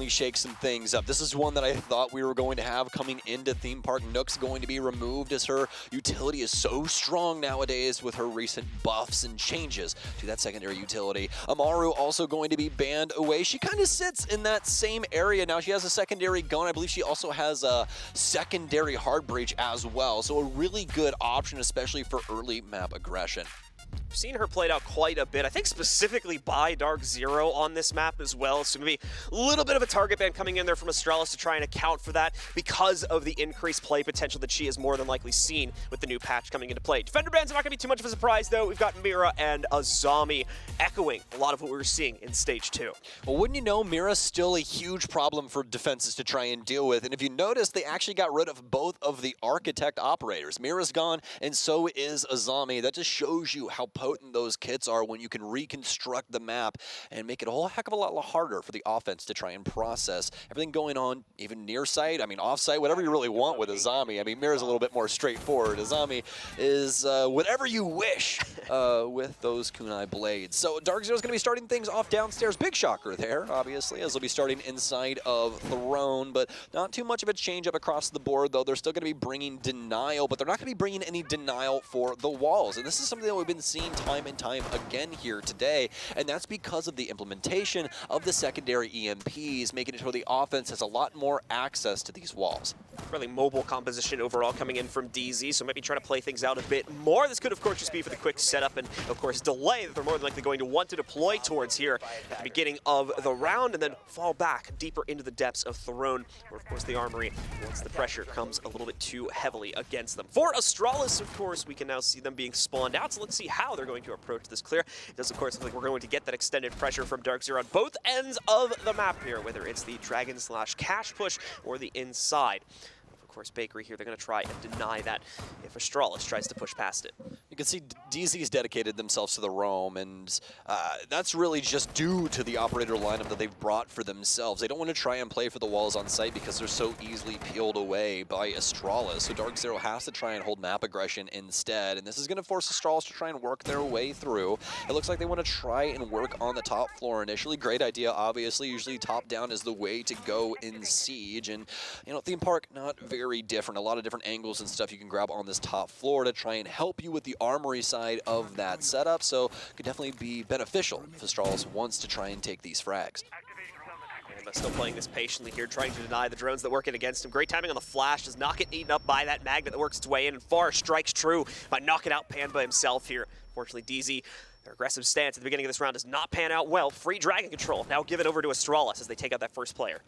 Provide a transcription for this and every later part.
certainly shake some things up. This is one that I thought we were going to have coming into Theme Park. Nook's going to be removed as her utility is so strong nowadays with her recent buffs and changes to that secondary utility. Amaru also going to be banned away. She kind of sits in that same area now. She has a secondary gun. I believe she also has a secondary hard breach as well. So a really good option, especially for early map aggression. We've seen her played out quite a bit, I think specifically by DarkZero on this map as well, so maybe a little bit of a target ban coming in there from Astralis to try and account for that because of the increased play potential that she has more than likely seen with the new patch coming into play. Defender bans are not going to be too much of a surprise though. We've got Mira and Azami echoing a lot of what we were seeing in Stage 2. Well, wouldn't you know, Mira's still a huge problem for defenses to try and deal with, and if you notice, they actually got rid of both of the Architect operators. Mira's gone, and so is Azami. That just shows you how potent those kits are when you can reconstruct the map and make it a whole heck of a lot harder for the offense to try and process everything going on, even near site, I mean off site, whatever you really want with Azami. I mean, Mira's a little bit more straightforward. Azami is whatever you wish with those kunai blades. So DarkZero's going to be starting things off downstairs. Big shocker there, obviously, as they'll be starting inside of Throne, but not too much of a change up across the board, though. They're still going to be bringing denial, but they're not going to be bringing any denial for the walls. And this is something that we've been seeing time and time again here today, and that's because of the implementation of the secondary EMPs, making it so the offense has a lot more access to these walls. Really mobile composition overall coming in from DZ, so maybe trying to play things out a bit more. This could, of course, just be for the quick setup and, of course, delay that they're more than likely going to want to deploy towards here at the beginning of the round and then fall back deeper into the depths of Throne, where, of course, the Armory, once the pressure comes a little bit too heavily against them. For Astralis, of course, we can now see them being spawned out, so let's see how they're going to approach this clear. It does, of course, look like we're going to get that extended pressure from DarkZero on both ends of the map here, whether it's the Dragon/Cash push or the inside. Of course, Bakery here, they're going to try and deny that if Astralis tries to push past it. You can see DZ's dedicated themselves to the roam, and that's really just due to the operator lineup that they've brought for themselves. They don't want to try and play for the walls on site because they're so easily peeled away by Astralis, so DarkZero has to try and hold map aggression instead, and this is going to force Astralis to try and work their way through. It looks like they want to try and work on the top floor initially. Great idea, obviously. Usually top down is the way to go in Siege, and, you know, Theme Park, not very different. A lot of different angles and stuff you can grab on this top floor to try and help you with the armory side of that setup, so it could definitely be beneficial if Astralis wants to try and take these frags. Still playing this patiently here, trying to deny the drones that work in against him. Great timing on the flash, does not get eaten up by that magnet that works its way in, and far strikes true by knocking out Panda himself here. Fortunately, DZ, their aggressive stance at the beginning of this round does not pan out well. Free Dragon control now given over to Astralis as they take out that first player.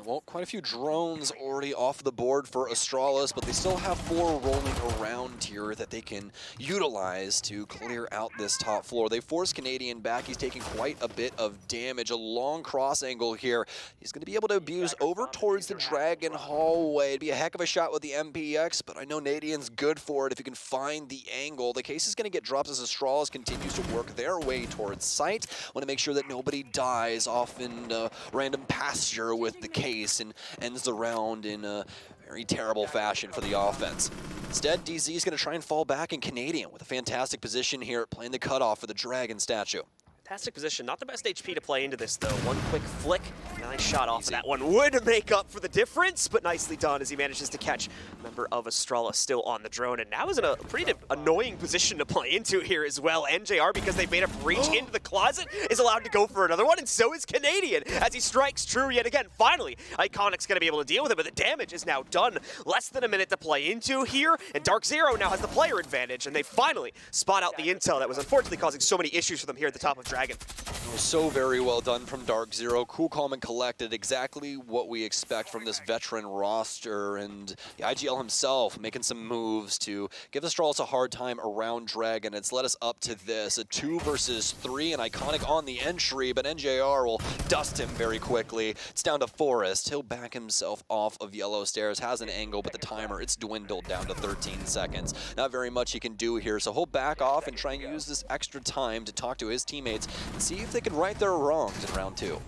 Well, quite a few drones already off the board for Astralis, but they still have 4 rolling around here that they can utilize to clear out this top floor. They force Canadian back. He's taking quite a bit of damage. A long cross angle here. He's going to be able to abuse over towards the Dragon hallway. It'd be a heck of a shot with the MPX, but I know Nadian's good for it if you can find the angle. The case is going to get dropped as Astralis continues to work their way towards site. Want to make sure that nobody dies off in random pasture with the case and ends the round in a very terrible fashion for the offense. Instead, DZ is going to try and fall back in Canadian with a fantastic position here, playing the cutoff for the Dragon statue. Fantastic position. Not the best HP to play into this, though. One quick flick. Nice shot off of that one. Would make up for the difference, but nicely done as he manages to catch a member of Astralis still on the drone. And now is in a pretty annoying position to play into here as well. NJR, because they've made a breach into the closet, is allowed to go for another one, and so is Canadian as he strikes true yet again. Finally, Iconic's going to be able to deal with it, but the damage is now done. Less than a minute to play into here, and DarkZero now has the player advantage, and they finally spot out the intel that was unfortunately causing so many issues for them here at the top of Dragon. It was so very well done from DarkZero. Cool, calm, and collected. Exactly what we expect from this veteran roster. And the IGL himself making some moves to give Astralis a hard time around Dragon. It's led us up to this. A 2 versus 3, and Iconic on the entry, but NJR will dust him very quickly. It's down to Forrest. He'll back himself off of Yellow Stairs. Has an angle, but the timer, it's dwindled down to 13 seconds. Not very much he can do here, so he'll back off and try and use this extra time to talk to his teammates and see if they can right their wrongs in round 2.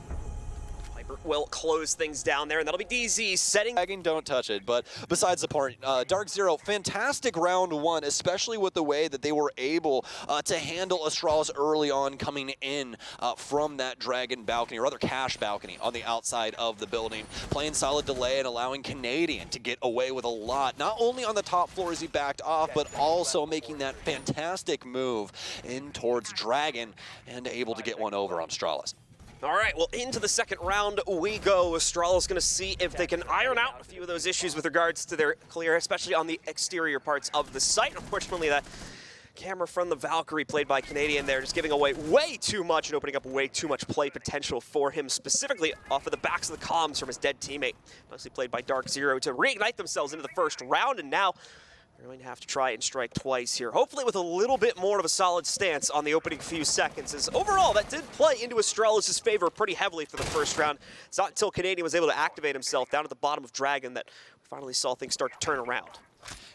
will close things down there, and that'll be DZ setting. Don't touch it, but besides the point, DarkZero, fantastic round one, especially with the way that they were able to handle Astralis early on coming in from that Dragon balcony, or rather Cash balcony on the outside of the building, playing solid delay and allowing Canadian to get away with a lot, not only on the top floor as he backed off, but also making that fantastic move in towards Dragon and able to get one over on Astralis. All right, well, into the second round we go. Astralis going to see if they can iron out a few of those issues with regards to their clear, especially on the exterior parts of the site. Unfortunately, that camera from the Valkyrie played by Canadian there, just giving away way too much and opening up way too much play potential for him, specifically off of the backs of the comms from his dead teammate. Mostly played by DarkZero to reignite themselves into the first round, and now they're going to have to try and strike twice here, hopefully with a little bit more of a solid stance on the opening few seconds, as overall that did play into Astralis' favor pretty heavily for the first round. It's not until Canadian was able to activate himself down at the bottom of Dragon that we finally saw things start to turn around.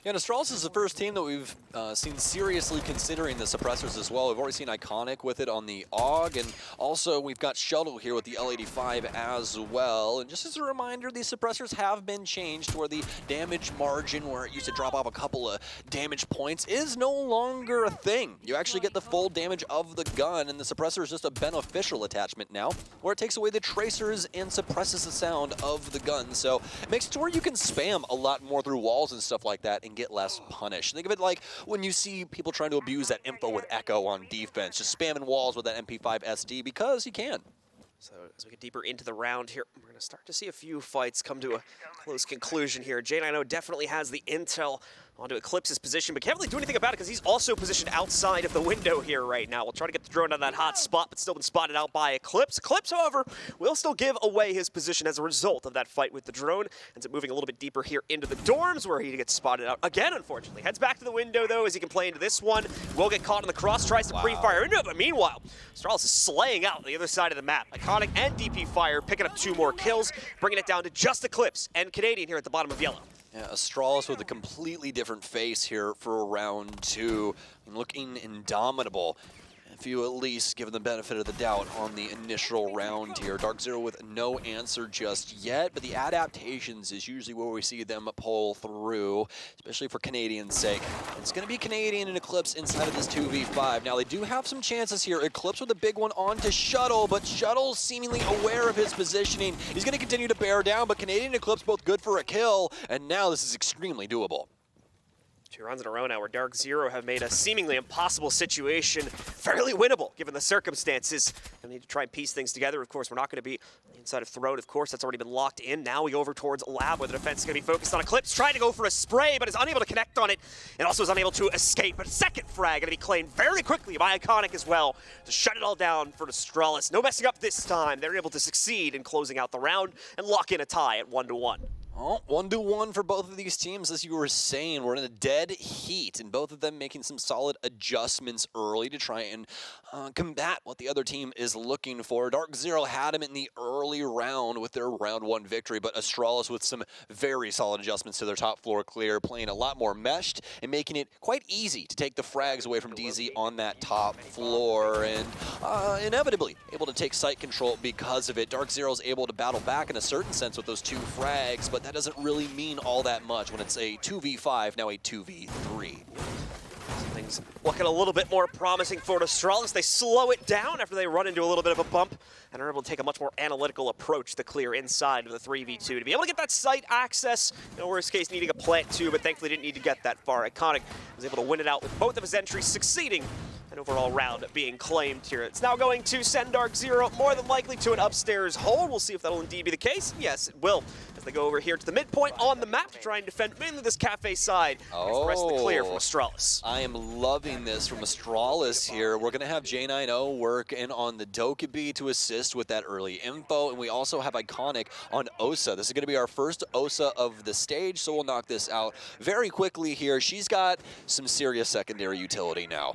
Yeah, and Astralis is the first team that we've seen seriously considering the suppressors as well. We've already seen Iconic with it on the AUG, and also we've got Shuttle here with the L85 as well. And just as a reminder, these suppressors have been changed to where the damage margin, where it used to drop off a couple of damage points, is no longer a thing. You actually get the full damage of the gun, and the suppressor is just a beneficial attachment now, where it takes away the tracers and suppresses the sound of the gun. So it makes it to where you can spam a lot more through walls and stuff like that and get less punished. Think of it like when you see people trying to abuse that info with Echo on defense, just spamming walls with that MP5 SD because you can. So as we get deeper into the round here, we're going to start to see a few fights come to a close conclusion here. J9O definitely has the intel onto Eclipse's position, but can't really do anything about it because he's also positioned outside of the window here right now. We'll try to get the drone on that hot spot, but still been spotted out by Eclipse. Eclipse, however, will still give away his position as a result of that fight with the drone. Ends up moving a little bit deeper here into the dorms, where he gets spotted out again, unfortunately. Heads back to the window, though, as he can play into this one. Will get caught in the cross, tries to pre-fire into it, but meanwhile, Astralis is slaying out on the other side of the map. Iconic and DP Fire picking up 2 more kills, bringing it down to just Eclipse and Canadian here at the bottom of yellow. Yeah, Astralis with a completely different face here for round 2, and looking indomitable. If you at least give them the benefit of the doubt on the initial round here. DarkZero with no answer just yet, but the adaptations is usually where we see them pull through, especially for Canadian's sake. It's going to be Canadian and Eclipse inside of this 2v5. Now, they do have some chances here. Eclipse with a big one onto Shuttle, but Shuttle seemingly aware of his positioning. He's going to continue to bear down, but Canadian and Eclipse both good for a kill, and now this is extremely doable. 2 rounds in a row now where DarkZero have made a seemingly impossible situation fairly winnable, given the circumstances. We need to try and piece things together. Of course, we're not going to be inside of Throne. Of course, that's already been locked in. Now we go over towards Lab, where the defense is going to be focused on Eclipse, trying to go for a spray, but is unable to connect on it, and also is unable to escape. But second frag going to be claimed very quickly by Iconic as well to shut it all down for Astralis. No messing up this time. They're able to succeed in closing out the round and lock in a tie at 1-1. Well, 1-1 for both of these teams, as you were saying. We're in a dead heat, and both of them making some solid adjustments early to try and combat what the other team is looking for. DarkZero had him in the early round with their round 1 victory, but Astralis with some very solid adjustments to their top floor clear, playing a lot more meshed and making it quite easy to take the frags away from DZ on that top floor, and inevitably able to take site control because of it. DarkZero is able to battle back in a certain sense with those 2 frags, but that doesn't really mean all that much when it's a 2v5, now a 2v3. Things looking a little bit more promising for Astralis. They slow it down after they run into a little bit of a bump and are able to take a much more analytical approach to clear inside of the 3v2 to be able to get that site access. In worst case, needing a plant too, but thankfully didn't need to get that far. Iconic was able to win it out with both of his entries succeeding, an overall round being claimed here. It's now going to send DarkZero more than likely to an upstairs hold. We'll see if that'll indeed be the case. Yes, it will, as they go over here to the midpoint on the map to try and defend mainly this cafe side. The rest of the clear from Astralis. I am loving this from Astralis here. We're going to have J9O working on the Dokkaebi to assist with that early info, and we also have Iconic on Osa. This is going to be our first Osa of the stage, so we'll knock this out very quickly here. She's got some serious secondary utility now.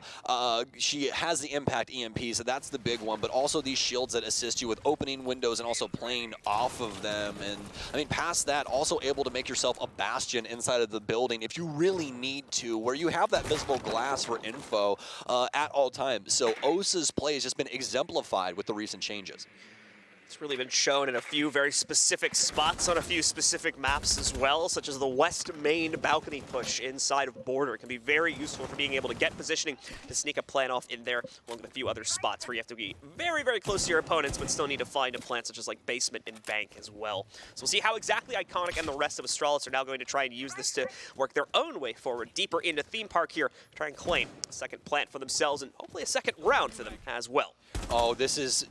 She has the impact EMP, so that's the big one, but also these shields that assist you with opening windows and also playing off of them. And I mean, past that, also able to make yourself a bastion inside of the building if you really need to, where you have that visible glass for info at all times. So Osa's play has just been exemplified with the recent changes. It's really been shown in a few very specific spots on a few specific maps as well, such as the west main balcony push inside of Border. It can be very useful for being able to get positioning to sneak a plant off in there, along with a few other spots where you have to be very, very close to your opponents, but still need to find a plant such as like basement and bank as well. So we'll see how exactly Iconic and the rest of Astralis are now going to try and use this to work their own way forward, deeper into Theme Park here, try and claim a second plant for themselves and hopefully a second round for them as well. Oh, this is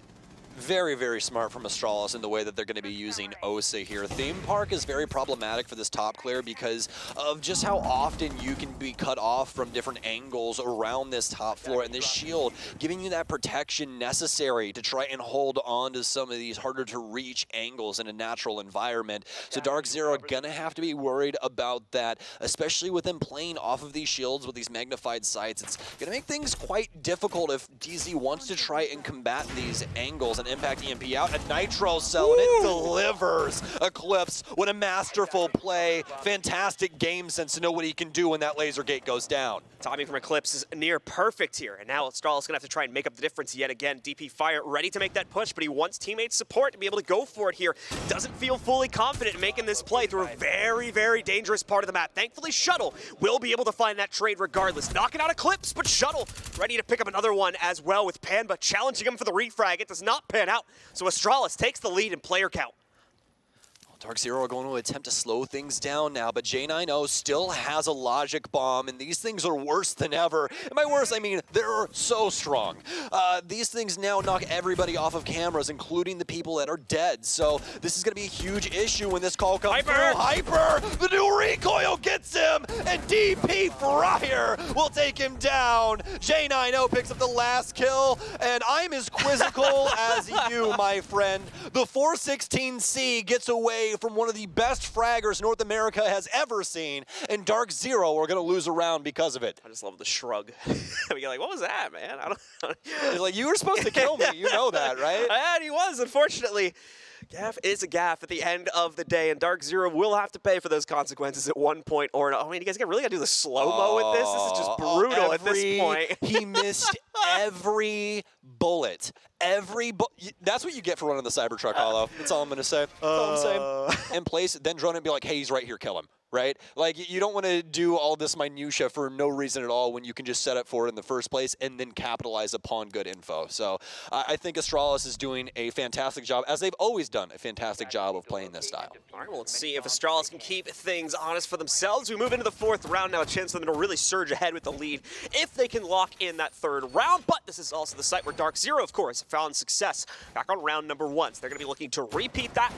very, very smart from Astralis in the way that they're going to be using Osa here. Theme Park is very problematic for this top clear because of just how often you can be cut off from different angles around this top floor, and this shield giving you that protection necessary to try and hold on to some of these harder to reach angles in a natural environment. So DarkZero are going to have to be worried about that, especially with them playing off of these shields with these magnified sights. It's going to make things quite difficult if DZ wants to try and combat these angles and impact EMP out. A Nitro cell, and it delivers Eclipse. What a masterful play. Fantastic game sense to know what he can do when that laser gate goes down. Timing from Eclipse is near perfect here, and now Astralis gonna have to try and make up the difference yet again. DP Fire ready to make that push, but he wants teammate support to be able to go for it here. Doesn't feel fully confident in making this play through a very, very dangerous part of the map. Thankfully, Shuttle will be able to find that trade regardless. Knocking out Eclipse, but Shuttle ready to pick up another one as well with Panba challenging him for the refrag. It does not pan out, so Astralis takes the lead in player count. DarkZero are going to attempt to slow things down now, but J90 still has a logic bomb, and these things are worse than ever. And by worse, I mean they're so strong. These things now knock everybody off of cameras, including the people that are dead. So this is going to be a huge issue when this call comes through. Hyper! The new recoil gets him, and DP Fryer will take him down. J90 picks up the last kill, and I'm as quizzical as you, my friend. The 416C gets away from one of the best fraggers North America has ever seen, and DarkZero are going to lose a round because of it. I just love the shrug. You're like, what was that, man? I don't He's like, you were supposed to kill me. You know that, right? And he was, unfortunately. Gaff is a gaff at the end of the day, and DarkZero will have to pay for those consequences at one point or another. I mean, you guys really got to do the slow-mo with this? This is just brutal at this point. He missed every bullet. That's what you get for running the Cybertruck, Hollow. That's all I'm going to say. That's all I'm saying. And place, then drone it and be like, hey, he's right here, kill him. Right? Like, you don't want to do all this minutia for no reason at all when you can just set up for it in the first place and then capitalize upon good info. So I think Astralis is doing a fantastic job, as they've always done a fantastic job of playing this style. All right, well, let's see if Astralis can keep things honest for themselves. We move into the fourth round now, a chance for them to really surge ahead with the lead if they can lock in that third round. But this is also the site where DarkZero, of course, found success back on round number 1. So they're going to be looking to repeat that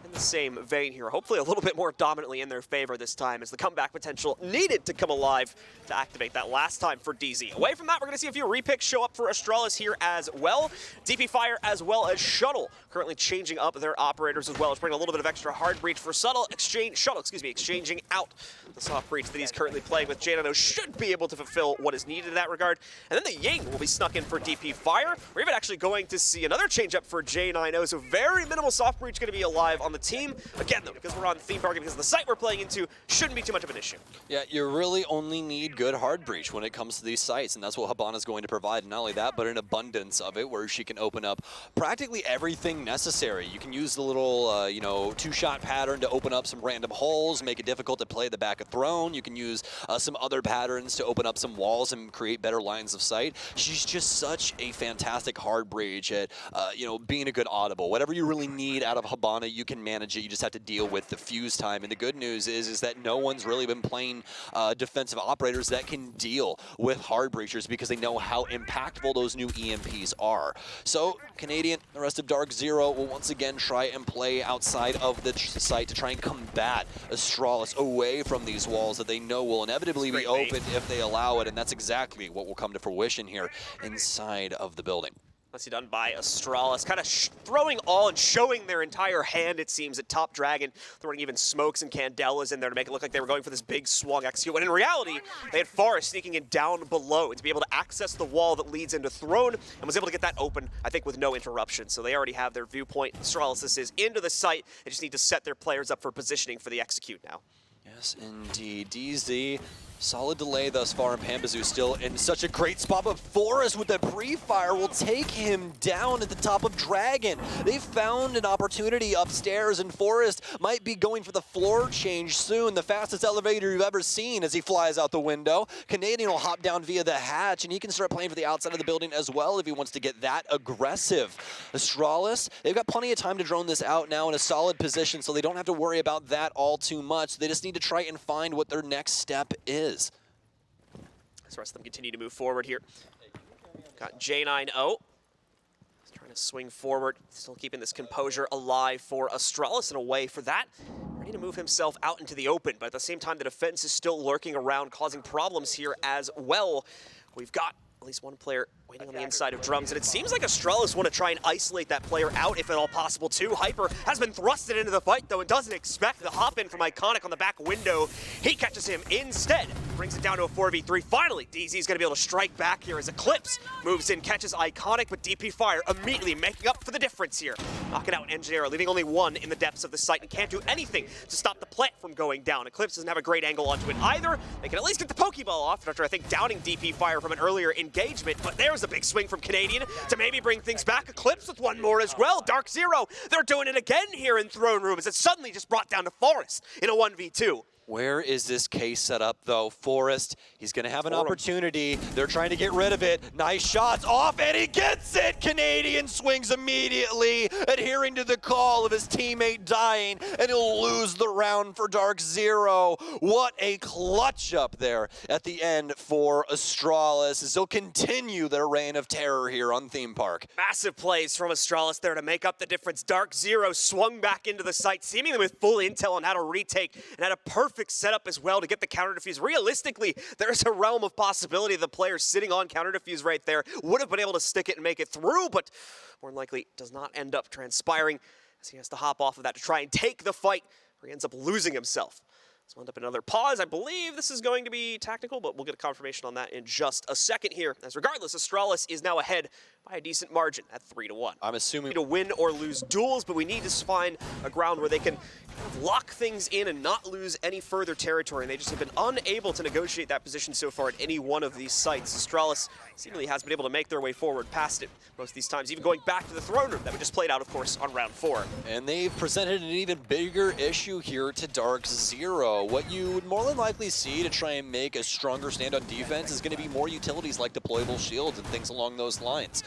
in the same vein here. Hopefully a little bit more dominantly in their favor this time, as the comeback potential needed to come alive to activate that last time for DZ. Away from that, we're going to see a few repicks show up for Astralis here as well. DP Fire as well as Shuttle currently changing up their operators as well, as bringing a little bit of extra hard breach for Shuttle, exchanging out the soft breach that he's currently playing with. J90 should be able to fulfill what is needed in that regard. And then the Ying will be snuck in for DP Fire. We're even actually going to see another change up for J90, so very minimal soft breach going to be alive on the team. Again, though, because we're on Theme Park and because of the site we're playing into, shouldn't be too much of an issue. Yeah, you really only need good hard breach when it comes to these sites, and that's what Habana's going to provide. Not only that, but an abundance of it, where she can open up practically everything necessary. You can use the little, two-shot pattern to open up some random holes, make it difficult to play the back of Throne. You can use some other patterns to open up some walls and create better lines of sight. She's just such a fantastic hard breach at, being a good audible. Whatever you really need out of Habana, you can manage it. You just have to deal with the fuse time. And the good news is that no one's really been playing defensive operators that can deal with hard breachers, because they know how impactful those new EMPs are. So Canadian, the rest of DarkZero will once again try and play outside of the site to try and combat Astralis away from these walls that they know will inevitably be opened if they allow it. And that's exactly what will come to fruition here inside of the building. Nicely done by Astralis, kind of throwing all and showing their entire hand, it seems, at Top Dragon, throwing even smokes and candelas in there to make it look like they were going for this big swung execute, when in reality, they had Forest sneaking in down below to be able to access the wall that leads into Throne, and was able to get that open, I think, with no interruption. So they already have their viewpoint. Astralis, this is into the site. They just need to set their players up for positioning for the execute now. Yes, indeed. DZ Solid delay thus far, and Pambazoo still in such a great spot, but Forrest with the pre-fire will take him down at the top of Dragon. They found an opportunity upstairs, and Forrest might be going for the floor change soon. The fastest elevator you've ever seen as he flies out the window. Canadian will hop down via the hatch, and he can start playing for the outside of the building as well if he wants to get that aggressive. Astralis, they've got plenty of time to drone this out now in a solid position, so they don't have to worry about that all too much. They just need to try and find what their next step is. So the rest of them continue to move forward here. Got J9O. Trying to swing forward, still keeping this composure alive for Astralis in a way for that. Ready to move himself out into the open, but at the same time, the defense is still lurking around, causing problems here as well. We've got at least one player waiting on the inside of drums, and it seems like Astralis want to try and isolate that player out if at all possible too. Hyper has been thrusted into the fight though and doesn't expect the hop in from Iconic on the back window. He catches him instead, brings it down to a 4v3. Finally, DZ is going to be able to strike back here as Eclipse moves in, catches Iconic, but DP Fire immediately making up for the difference here. Knocking out Engineer, leaving only one in the depths of the site and can't do anything to stop the plant from going down. Eclipse doesn't have a great angle onto it either. They can at least get the Pokeball off after I think downing DP Fire from an earlier engagement, but there's a big swing from Canadian to maybe bring things back. Eclipse with one more as well. DarkZero, they're doing it again here in Throne Room as it's suddenly just brought down to Forrest in a 1v2. Where is this case set up, though? Forrest, he's going to have an opportunity. They're trying to get rid of it. Nice shots off, and he gets it! Canadian swings immediately, adhering to the call of his teammate dying, and he'll lose the round for DarkZero. What a clutch up there at the end for Astralis, as they'll continue their reign of terror here on Theme Park. Massive plays from Astralis there to make up the difference. DarkZero swung back into the site, seemingly with full intel on how to retake, and had a perfect setup as well to get the counter defuse. Realistically, there's a realm of possibility the player sitting on counter defuse right there would have been able to stick it and make it through, but more than likely does not end up transpiring as he has to hop off of that to try and take the fight, where he ends up losing himself. So we'll end up in another pause. I believe this is going to be tactical, but we'll get a confirmation on that in just a second here. As regardless, Astralis is now ahead by a decent margin at 3-1. I'm assuming to win or lose duels, but we need to find a ground where they can kind of lock things in and not lose any further territory. And they just have been unable to negotiate that position so far at any one of these sites. Astralis seemingly has been able to make their way forward past it most of these times, even going back to the throne room that we just played out, of course, on round 4. And they've presented an even bigger issue here to DarkZero. What you would more than likely see to try and make a stronger stand on defense is going to be more utilities like deployable shields and things along those lines.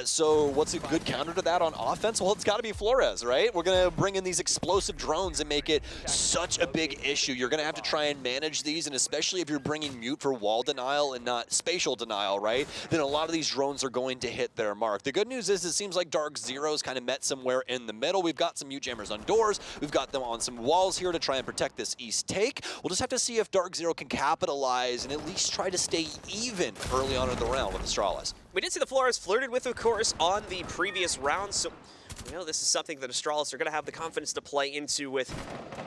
So what's a good counter to that on offense? Well, it's got to be Flores, right? We're going to bring in these explosive drones and make it such a big issue. You're going to have to try and manage these, and especially if you're bringing mute for wall denial and not spatial denial, right? Then a lot of these drones are going to hit their mark. The good news is it seems like DarkZero's kind of met somewhere in the middle. We've got some mute jammers on doors. We've got them on some walls here to try and protect this east take. We'll just have to see if DarkZero can capitalize and at least try to stay even early on in the round with Astralis. We did see the Flores flirted with, of course, on the previous round, so you know, this is something that Astralis are going to have the confidence to play into with.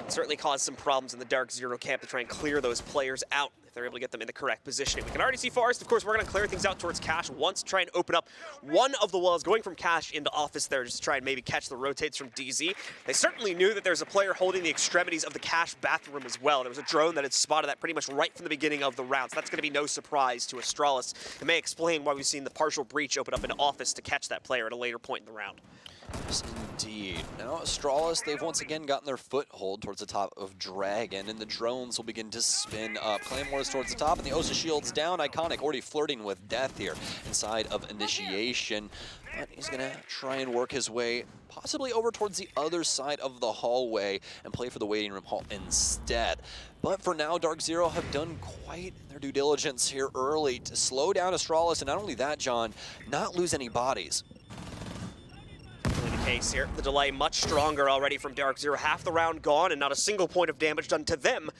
Certainly cause some problems in the DarkZero camp to try and clear those players out if they're able to get them in the correct positioning. We can already see Forrest, of course, we're going to clear things out towards Cash once, try and open up one of the walls, going from Cash into office there just to try and maybe catch the rotates from DZ. They certainly knew that there's a player holding the extremities of the Cash bathroom as well. There was a drone that had spotted that pretty much right from the beginning of the round, so that's going to be no surprise to Astralis. It may explain why we've seen the partial breach open up an office to catch that player at a later point in the round. Yes, indeed. Now, Astralis, they've once again gotten their foothold towards the top of Dragon, and the drones will begin to spin up. Claymore's towards the top, and the Osa shield's down. Iconic already flirting with death here inside of Initiation. But he's going to try and work his way possibly over towards the other side of the hallway and play for the waiting room hall instead. But for now, DarkZero have done quite their due diligence here early to slow down Astralis, and not only that, John, not lose any bodies. Case here. The delay much stronger already from DarkZero. Half the round gone and not a single point of damage done to them.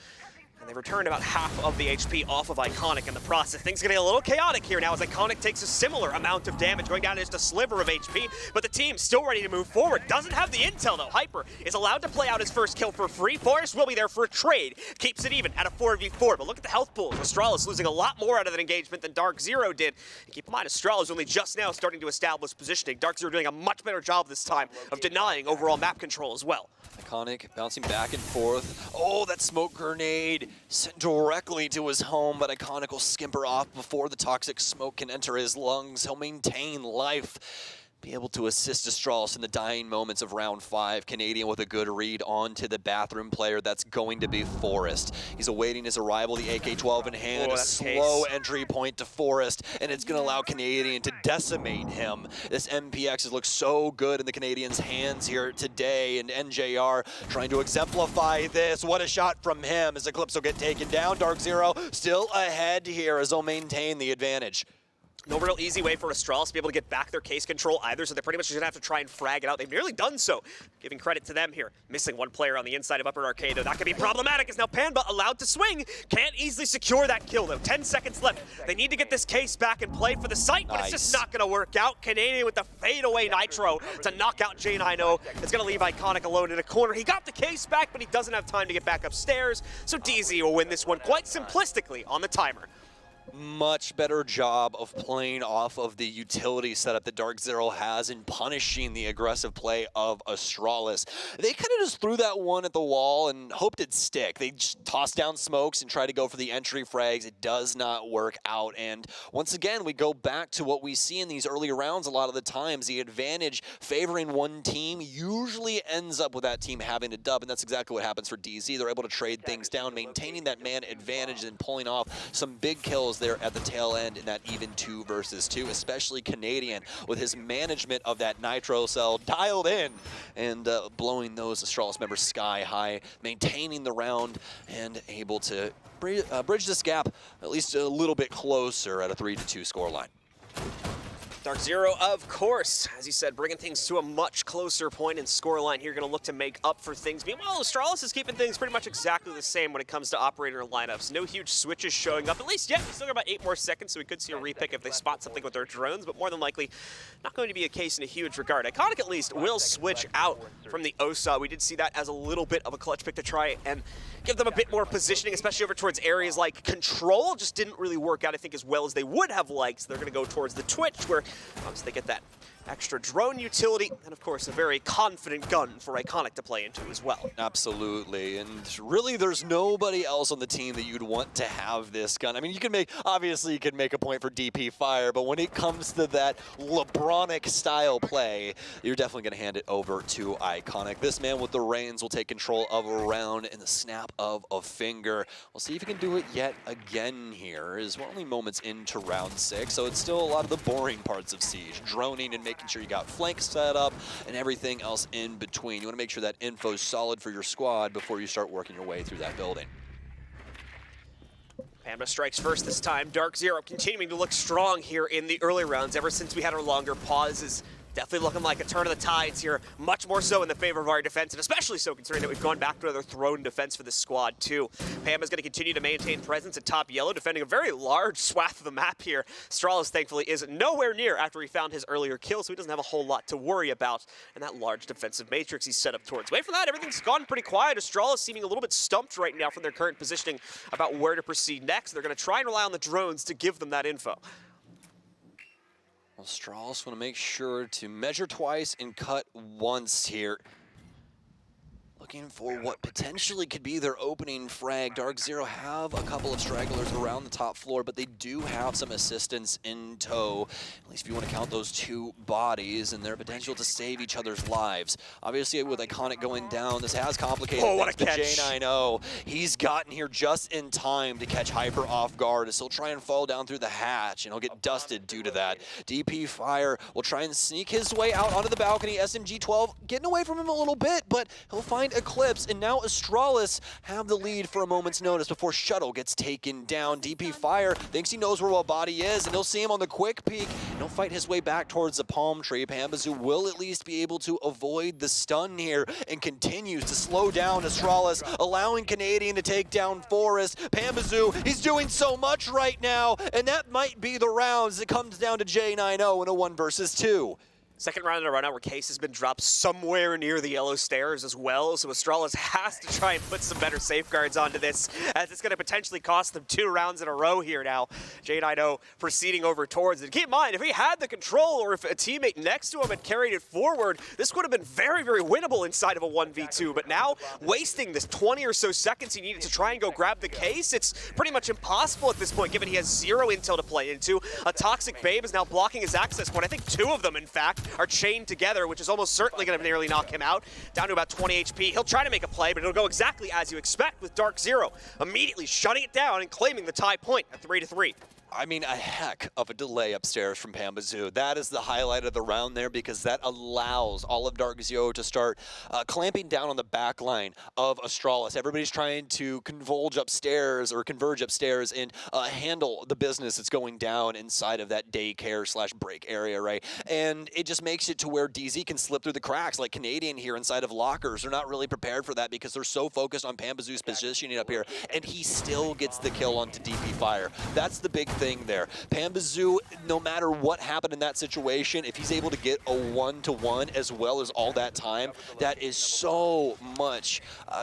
And they returned about half of the HP off of Iconic in the process. Things getting a little chaotic here now as Iconic takes a similar amount of damage, going down to just a sliver of HP, but the team still ready to move forward. Doesn't have the intel though. Hyper is allowed to play out his first kill for free. Forrest will be there for a trade. Keeps it even at a 4v4, but look at the health pools. Astralis losing a lot more out of that engagement than DarkZero did. And keep in mind, Astralis only just now starting to establish positioning. DarkZero doing a much better job this time of denying overall map control as well. Iconic bouncing back and forth. Oh, that smoke grenade sent directly to his home, but Iconic will skimper off before the toxic smoke can enter his lungs. He'll maintain life, be able to assist Astralis in the dying moments of round 5. Canadian with a good read onto the bathroom player. That's going to be Forrest. He's awaiting his arrival, the AK-12 in hand, and a slow entry point to Forrest, and it's going to allow Canadian to decimate him. This MPX has looked so good in the Canadians' hands here today, and NJR trying to exemplify this. What a shot from him as Eclipse will get taken down. DarkZero still ahead here as they'll maintain the advantage. No real easy way for Astralis to be able to get back their case control either, so they're pretty much just going to have to try and frag it out. They've nearly done so, giving credit to them here. Missing one player on the inside of Upper Arcade, though. That could be problematic, as now Panba allowed to swing. Can't easily secure that kill, though. 10 seconds left. They need to get this case back and play for the site, but it's just not going to work out. Canadian with the fadeaway nitro to knock out J9O. It's going to leave Iconic alone in a corner. He got the case back, but he doesn't have time to get back upstairs, so DZ will win this one quite simplistically on the timer. Much better job of playing off of the utility setup that DarkZero has in punishing the aggressive play of Astralis. They kind of just threw that one at the wall and hoped it'd stick. They just tossed down smokes and tried to go for the entry frags. It does not work out. And once again, we go back to what we see in these earlier rounds a lot of the times. The advantage favoring one team usually ends up with that team having a dub, and that's exactly what happens for DZ. They're able to trade things down, maintaining that man advantage and pulling off some big kills there at the tail end in that even 2 versus 2, especially Canadian with his management of that nitro cell dialed in and blowing those Astralis members sky high, maintaining the round and able to bridge this gap at least a little bit closer at a 3-2 scoreline. DarkZero, of course, as you said, bringing things to a much closer point in scoreline here, going to look to make up for things. Meanwhile, Astralis is keeping things pretty much exactly the same when it comes to operator lineups. No huge switches showing up, at least yet. We still got about 8 more seconds, so we could see a repick if they spot something with their drones, but more than likely, not going to be a case in a huge regard. Iconic, at least, will switch out from the OSA. We did see that as a little bit of a clutch pick to try and give them a bit more positioning, especially over towards areas like Control. Just didn't really work out, I think, as well as they would have liked. So they're going to go towards the Twitch, where obviously they get that extra drone utility, and of course a very confident gun for Iconic to play into as well. Absolutely, and really there's nobody else on the team that you'd want to have this gun. I mean, obviously you could make a point for DP Fire, but when it comes to that LeBronic style play, you're definitely going to hand it over to Iconic. This man with the reins will take control of a round in the snap of a finger. We'll see if he can do it yet again here, as we're only moments into round 6, so it's still a lot of the boring parts of Siege, droning and making sure you got flanks set up and everything else in between. You want to make sure that info is solid for your squad before you start working your way through that building. Panba strikes first this time. DarkZero continuing to look strong here in the early rounds ever since we had our longer pauses. Definitely looking like a turn of the tides here, much more so in the favor of our defense, and especially so considering that we've gone back to another throne defense for this squad too. Panba's going to continue to maintain presence at top yellow, defending a very large swath of the map here. Astralis, thankfully, is nowhere near after he found his earlier kill, so he doesn't have a whole lot to worry about in that large defensive matrix he's set up towards. Wait for that, everything's gone pretty quiet. Astralis seeming a little bit stumped right now from their current positioning about where to proceed next. They're going to try and rely on the drones to give them that info. Astralis want to make sure to measure twice and cut once here. Looking for what potentially could be their opening frag. DarkZero have a couple of stragglers around the top floor, but they do have some assistance in tow, at least if you want to count those 2 bodies and their potential to save each other's lives. Obviously, with Iconic going down, this has complicated things. The J9O, he's gotten here just in time to catch Hyper off guard, as he'll try and fall down through the hatch, and he'll get dusted due to that. DP Fire will try and sneak his way out onto the balcony. SMG-12 getting away from him a little bit, but he'll find Eclipse, and now Astralis have the lead for a moment's notice before Shuttle gets taken down. DP Fire thinks he knows where a body is, and he'll see him on the quick peek, and he'll fight his way back towards the palm tree. Pambazoo will at least be able to avoid the stun here and continues to slow down Astralis, allowing Canadian to take down Forrest. Pambazoo, he's doing so much right now, and that might be the round as it comes down to J9O in a 1 versus 2. Second round in a row now where Case has been dropped somewhere near the yellow stairs as well, so Astralis has to try and put some better safeguards onto this, as it's going to potentially cost them 2 rounds in a row here now. J9O proceeding over towards it. Keep in mind, if he had the control or if a teammate next to him had carried it forward, this would have been very, very winnable inside of a 1v2, but now wasting this 20 or so seconds he needed to try and go grab the Case, it's pretty much impossible at this point given he has 0 intel to play into. A Toxic Babe is now blocking his access point. I think 2 of them, in fact, are chained together, which is almost certainly going to nearly knock him out. Down to about 20 HP. He'll try to make a play, but it'll go exactly as you expect with DarkZero immediately shutting it down and claiming the tie point at 3-3. I mean, a heck of a delay upstairs from Pambazoo. That is the highlight of the round there because that allows all of DarkZero to start clamping down on the back line of Astralis. Everybody's trying to converge upstairs and handle the business that's going down inside of that daycare/break area, right? And it just makes it to where DZ can slip through the cracks like Canadian here inside of lockers. They're not really prepared for that because they're so focused on Pambazoo's positioning up here, and he still gets the kill onto DP Fire. That's the big thing there. Pambazoo, no matter what happened in that situation, if he's able to get a 1-to-1 as well as all that time, that is so much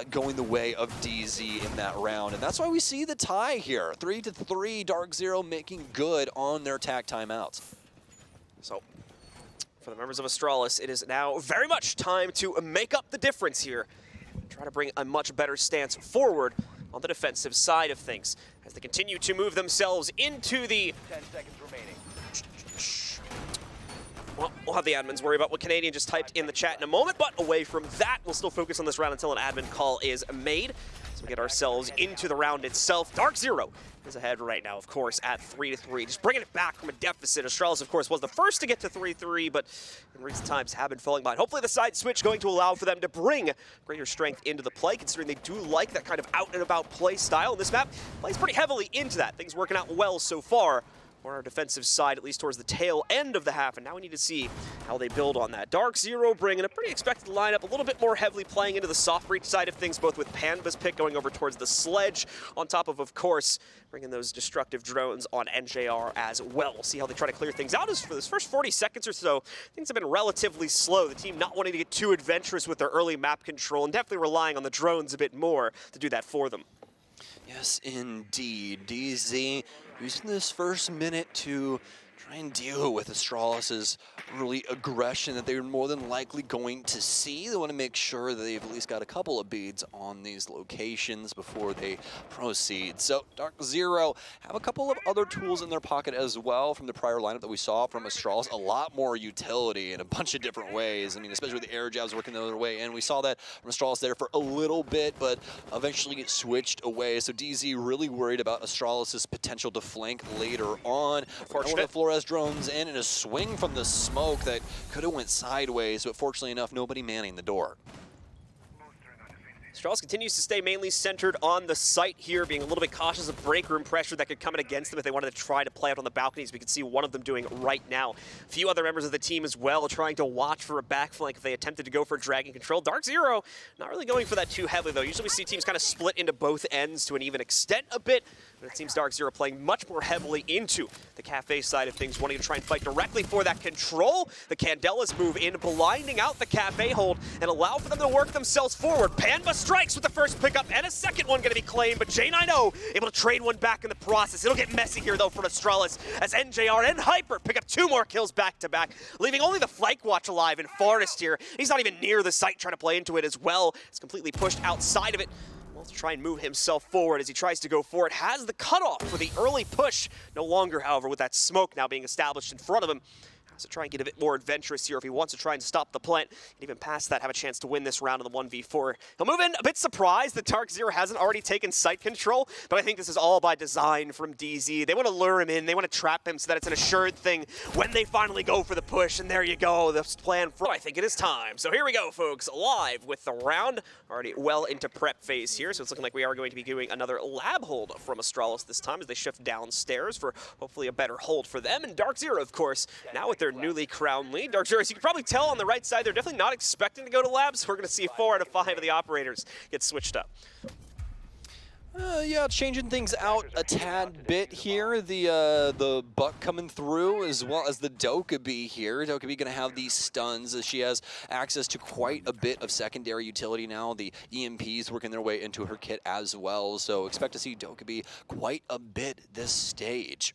going the way of DZ in that round. And that's why we see the tie here. 3-3, DarkZero making good on their tag timeouts. So, for the members of Astralis, it is now very much time to make up the difference here. Try to bring a much better stance forward on the defensive side of things as they continue to move themselves into the... 10 seconds remaining. Well, we'll have the admins worry about what Canadian just typed in the chat in a moment, but away from that, we'll still focus on this round until an admin call is made. So we get ourselves into the round itself. DarkZero is ahead right now, of course, at 3-3. Just bringing it back from a deficit. Astralis, of course, was the first to get to 3-3, but in recent times have been falling behind. Hopefully the side switch going to allow for them to bring greater strength into the play, considering they do like that kind of out-and-about play style. And this map plays pretty heavily into that. Things working out well so far on our defensive side, at least towards the tail end of the half, and now we need to see how they build on that. DarkZero bringing a pretty expected lineup, a little bit more heavily playing into the soft breach side of things, both with Panba's pick going over towards the sledge, on top of course, bringing those destructive drones on NJR as well. We'll see how they try to clear things out. As for this first 40 seconds or so, things have been relatively slow. The team not wanting to get too adventurous with their early map control and definitely relying on the drones a bit more to do that for them. Yes, indeed. DZ using this first minute to try and deal with Astralis's early aggression that they're more than likely going to see. They want to make sure that they've at least got a couple of beads on these locations before they proceed. So DarkZero have a couple of other tools in their pocket as well from the prior lineup that we saw from Astralis. A lot more utility in a bunch of different ways. I mean, especially with the air jabs working the other way. And we saw that from Astralis there for a little bit, but eventually get switched away. So DZ really worried about Astralis's potential to flank later on. Fortunate Flores drones in a swing from the smoke that could have went sideways, but fortunately enough, nobody manning the door. Astralis continues to stay mainly centered on the site here, being a little bit cautious of break room pressure that could come in against them if they wanted to try to play out on the balconies. We can see one of them doing right now. A few other members of the team as well trying to watch for a backflank if they attempted to go for dragon control. DarkZero not really going for that too heavily though. Usually we see teams kind of split into both ends to an even extent a bit, but it seems DarkZero playing much more heavily into the cafe side of things, wanting to try and fight directly for that control. The Candelas move in, blinding out the cafe hold and allow for them to work themselves forward. Panba strikes with the first pickup and a second one going to be claimed, but J9O able to trade one back in the process. It'll get messy here though for Astralis as NJR and Hyper pick up 2 more kills back to back, leaving only the Flank Watch alive in Forest here. He's not even near the site trying to play into it as well. It's completely pushed outside of it. Wants to try and move himself forward as he tries to go for it. Has the cutoff for the early push. No longer, however, with that smoke now being established in front of him. Has to try and get a bit more adventurous here if he wants to try and stop the plant. And even past that, have a chance to win this round in the 1v4. He'll move in a bit surprised that DarkZero hasn't already taken site control, but I think this is all by design from DZ. They want to lure him in, they want to trap him so that it's an assured thing when they finally go for the push. And there you go, the plan for I think it is time. So here we go, folks, live with the round. Already well into prep phase here, so it's looking like we are going to be doing another lab hold from Astralis this time as they shift downstairs for hopefully a better hold for them. And DarkZero, of course, now with their newly crowned lead. DarkZero, as you can probably tell on the right side, they're definitely not expecting to go to labs. We're going to see 4 out of 5 of the operators get switched up. Yeah, changing things out a tad bit here. The Buck coming through as well as the Dokkaebi here. Dokkaebi going to have these stuns as she has access to quite a bit of secondary utility now. The EMPs working their way into her kit as well. So expect to see Dokkaebi quite a bit this stage.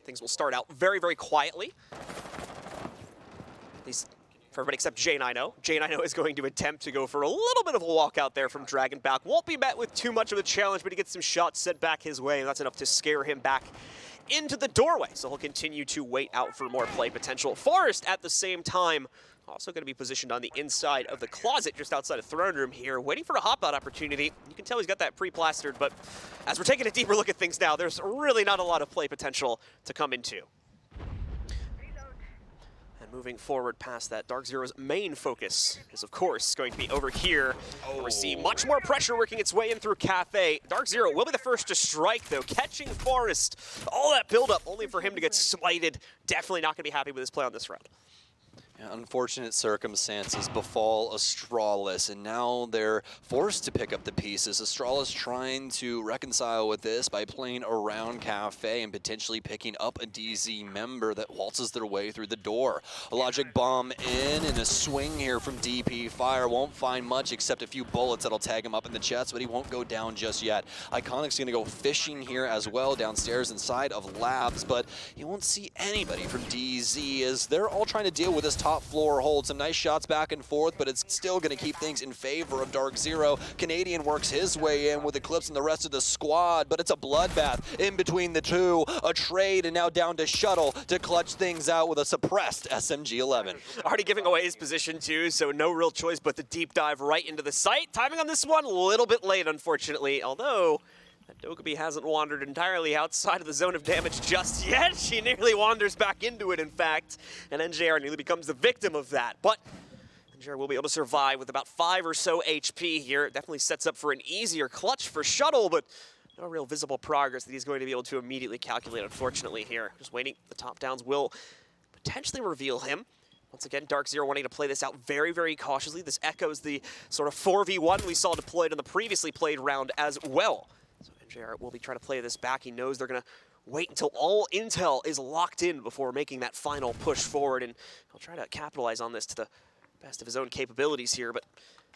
Things will start out very, very quietly. At least for everybody except J9O. J9O is going to attempt to go for a little bit of a walkout there from Dragonback. Won't be met with too much of a challenge, but he gets some shots sent back his way, and that's enough to scare him back into the doorway. So he'll continue to wait out for more play potential. Forrest, at the same time, also going to be positioned on the inside of the closet just outside of Throne Room here, waiting for a hop-out opportunity. You can tell he's got that pre-plastered, but as we're taking a deeper look at things now, there's really not a lot of play potential to come into. Moving forward past that, DarkZero's main focus is, of course, going to be over here. Where we see much more pressure working its way in through Cafe. DarkZero will be the first to strike, though, catching Forrest. All that build-up only for him to get slighted. Definitely not going to be happy with his play on this round. Yeah, unfortunate circumstances befall Astralis, and now they're forced to pick up the pieces. Astralis trying to reconcile with this by playing around Cafe and potentially picking up a DZ member that waltzes their way through the door. A logic bomb in and a swing here from DP Fire. Won't find much except a few bullets that'll tag him up in the chest, but he won't go down just yet. Iconic's going to go fishing here as well downstairs inside of Labs, but he won't see anybody from DZ as they're all trying to deal with this top floor hold. Some nice shots back and forth, but it's still going to keep things in favor of DarkZero. Canadian works his way in with Eclipse and the rest of the squad, but it's a bloodbath in between the two. A trade, and now down to Shuttle to clutch things out with a suppressed SMG-11. Already giving away his position too, so no real choice but to deep dive right into the site. Timing on this one a little bit late, unfortunately, although that Dokkaebi hasn't wandered entirely outside of the zone of damage just yet. She nearly wanders back into it, in fact, and NJR nearly becomes the victim of that. But NJR will be able to survive with about 5 or so HP here. It definitely sets up for an easier clutch for Shuttle, but no real visible progress that he's going to be able to immediately calculate, unfortunately, here. Just waiting. The top downs will potentially reveal him. Once again, DarkZero wanting to play this out very, very cautiously. This echoes the sort of 4v1 we saw deployed in the previously played round as well. So NJR will be trying to play this back. He knows they're going to wait until all intel is locked in before making that final push forward, and he'll try to capitalize on this to the best of his own capabilities here, but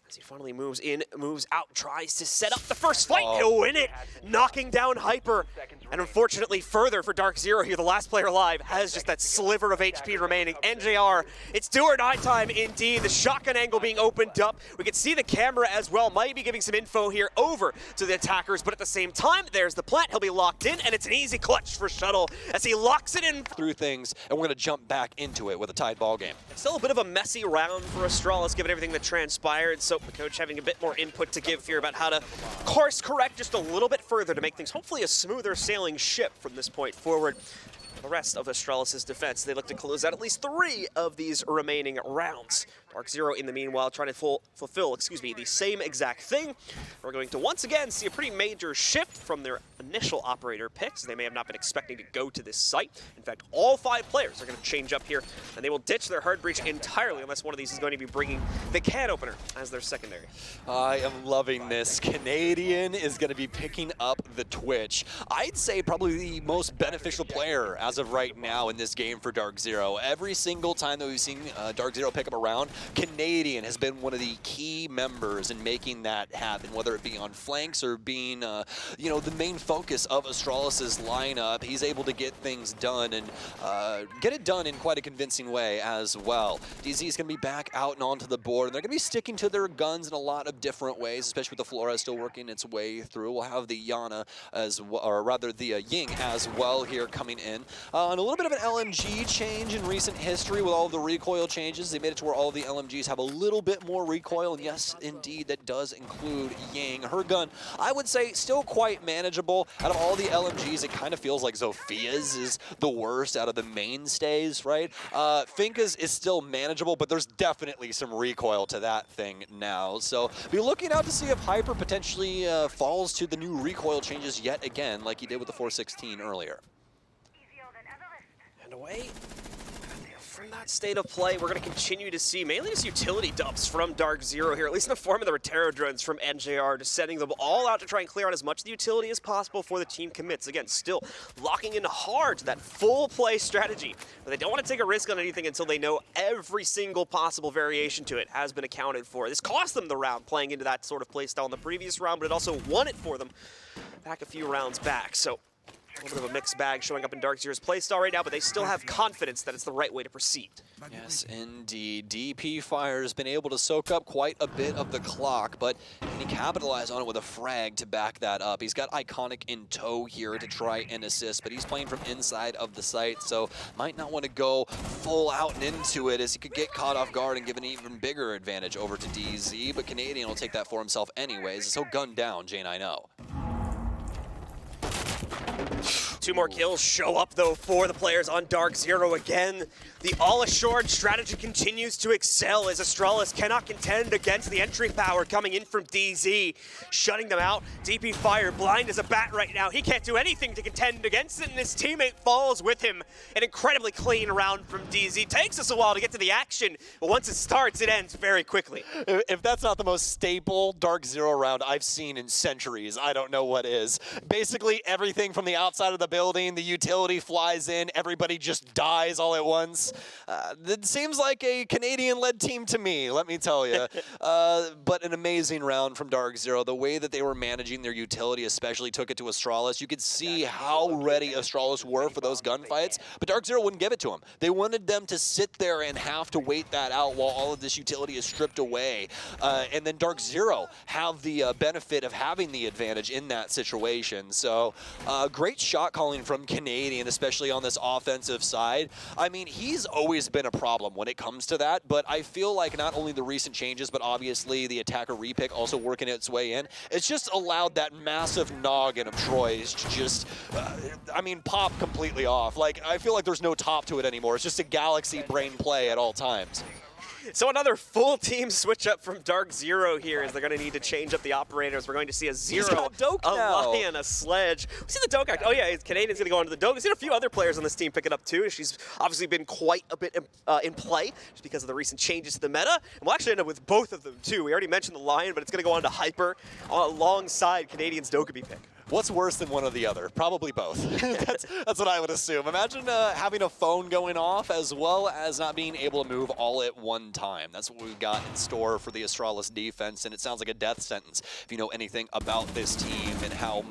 as he finally moves in, moves out, tries to set up the first fight, he'll win it, knocking down Hyper. And unfortunately further for DarkZero here, the last player alive has just that sliver of HP remaining. NJR, it's do or die time indeed. The shotgun angle being opened up. We can see the camera as well, might be giving some info here over to the attackers, but at the same time, there's the plant. He'll be locked in, and it's an easy clutch for Shuttle as he locks it in. Through things, and we're going to jump back into it with a tied ball game. Still a bit of a messy round for Astralis, given everything that transpired, so the coach having a bit more input to give here about how to course correct just a little bit further to make things hopefully a smoother sailing ship from this point forward. For the rest of Astralis' defense, they look to close out at least 3 of these remaining rounds. DarkZero, in the meanwhile, trying to fulfill the same exact thing. We're going to once again see a pretty major shift from their initial operator picks. They may have not been expecting to go to this site. In fact, all 5 players are going to change up here, and they will ditch their hard breach entirely unless one of these is going to be bringing the can opener as their secondary. I am loving this. Canadian is going to be picking up the Twitch. I'd say probably the most beneficial player as of right now in this game for DarkZero. Every single time that we've seen DarkZero pick up a round, Canadian has been one of the key members in making that happen, whether it be on flanks or being, the main focus of Astralis' lineup. He's able to get things done and get it done in quite a convincing way as well. DZ is going to be back out and onto the board, and they're going to be sticking to their guns in a lot of different ways, especially with the Flores still working its way through. We'll have the Yana as well, or rather the Ying as well here coming in. And a little bit of an LMG change in recent history with all of the recoil changes. They made it to where all of the LMGs have a little bit more recoil, and yes, indeed, that does include Ying. Her gun, I would say, still quite manageable. Out of all the LMGs, it kind of feels like Zophia's is the worst out of the mainstays, right? Finka's is still manageable, but there's definitely some recoil to that thing now. So be looking out to see if Hyper potentially falls to the new recoil changes yet again, like he did with the 416 earlier. And away. from that state of play, we're going to continue to see mainly just utility dumps from DarkZero here, at least in the form of the Rotero drones from NJR, just sending them all out to try and clear out as much of the utility as possible before the team commits. Again, still locking in hard to that full play strategy, but they don't want to take a risk on anything until they know every single possible variation to it has been accounted for. This cost them the round playing into that sort of play style in the previous round, but it also won it for them back a few rounds back. So a little bit of a mixed bag showing up in DarkZero's playstyle right now, but they still have confidence that it's the right way to proceed. Yes, indeed. DP Fire has been able to soak up quite a bit of the clock, but can he capitalize on it with a frag to back that up? He's got Iconic in tow here to try and assist, but he's playing from inside of the site, so might not want to go full out and into it as he could get caught off guard and give an even bigger advantage over to DZ, but Canadian will take that for himself anyways, so gun down J9O. Two more kills show up, though, for the players on DarkZero again. The all-assured strategy continues to excel as Astralis cannot contend against the entry power coming in from DZ, shutting them out. DP Fire blind as a bat right now. He can't do anything to contend against it, and his teammate falls with him. An incredibly clean round from DZ. Takes us a while to get to the action, but once it starts, it ends very quickly. If that's not the most staple DarkZero round I've seen in centuries, I don't know what is. Basically, everything from the outside of the building, the utility flies in, everybody just dies all at once. It seems like a Canadian-led team to me, let me tell you. But an amazing round from DarkZero. The way that they were managing their utility especially took it to Astralis. You could see how ready Astralis were for those gunfights, but DarkZero wouldn't give it to them. They wanted them to sit there and have to wait that out while all of this utility is stripped away. And then DarkZero have the benefit of having the advantage in that situation. So great shot calling from Canadian, especially on this offensive side. I mean, he's always been a problem when it comes to that, but I feel like not only the recent changes, but obviously the attacker repick also working its way in, it's just allowed that massive noggin of Troy's to just, I mean, pop completely off. Like, I feel like there's no top to it anymore. It's just a galaxy brain play at all times. So another full team switch up from DarkZero here as they're going to need to change up the operators. We're going to see a Zero, a Lion, a Sledge. We see the Doke. Oh yeah, Canadian's going to go onto the Doke. We've seen a few other players on this team pick it up too. She's obviously been quite a bit in play just because of the recent changes to the meta. And we'll actually end up with both of them too. We already mentioned the Lion, but it's going to go on to Hyper alongside Canadian's Dokkaebi pick. What's worse than one or the other? Probably both. that's what I would assume. Imagine having a phone going off as well as not being able to move all at one time. That's what we've got in store for the Astralis defense, and it sounds like a death sentence if you know anything about this team and how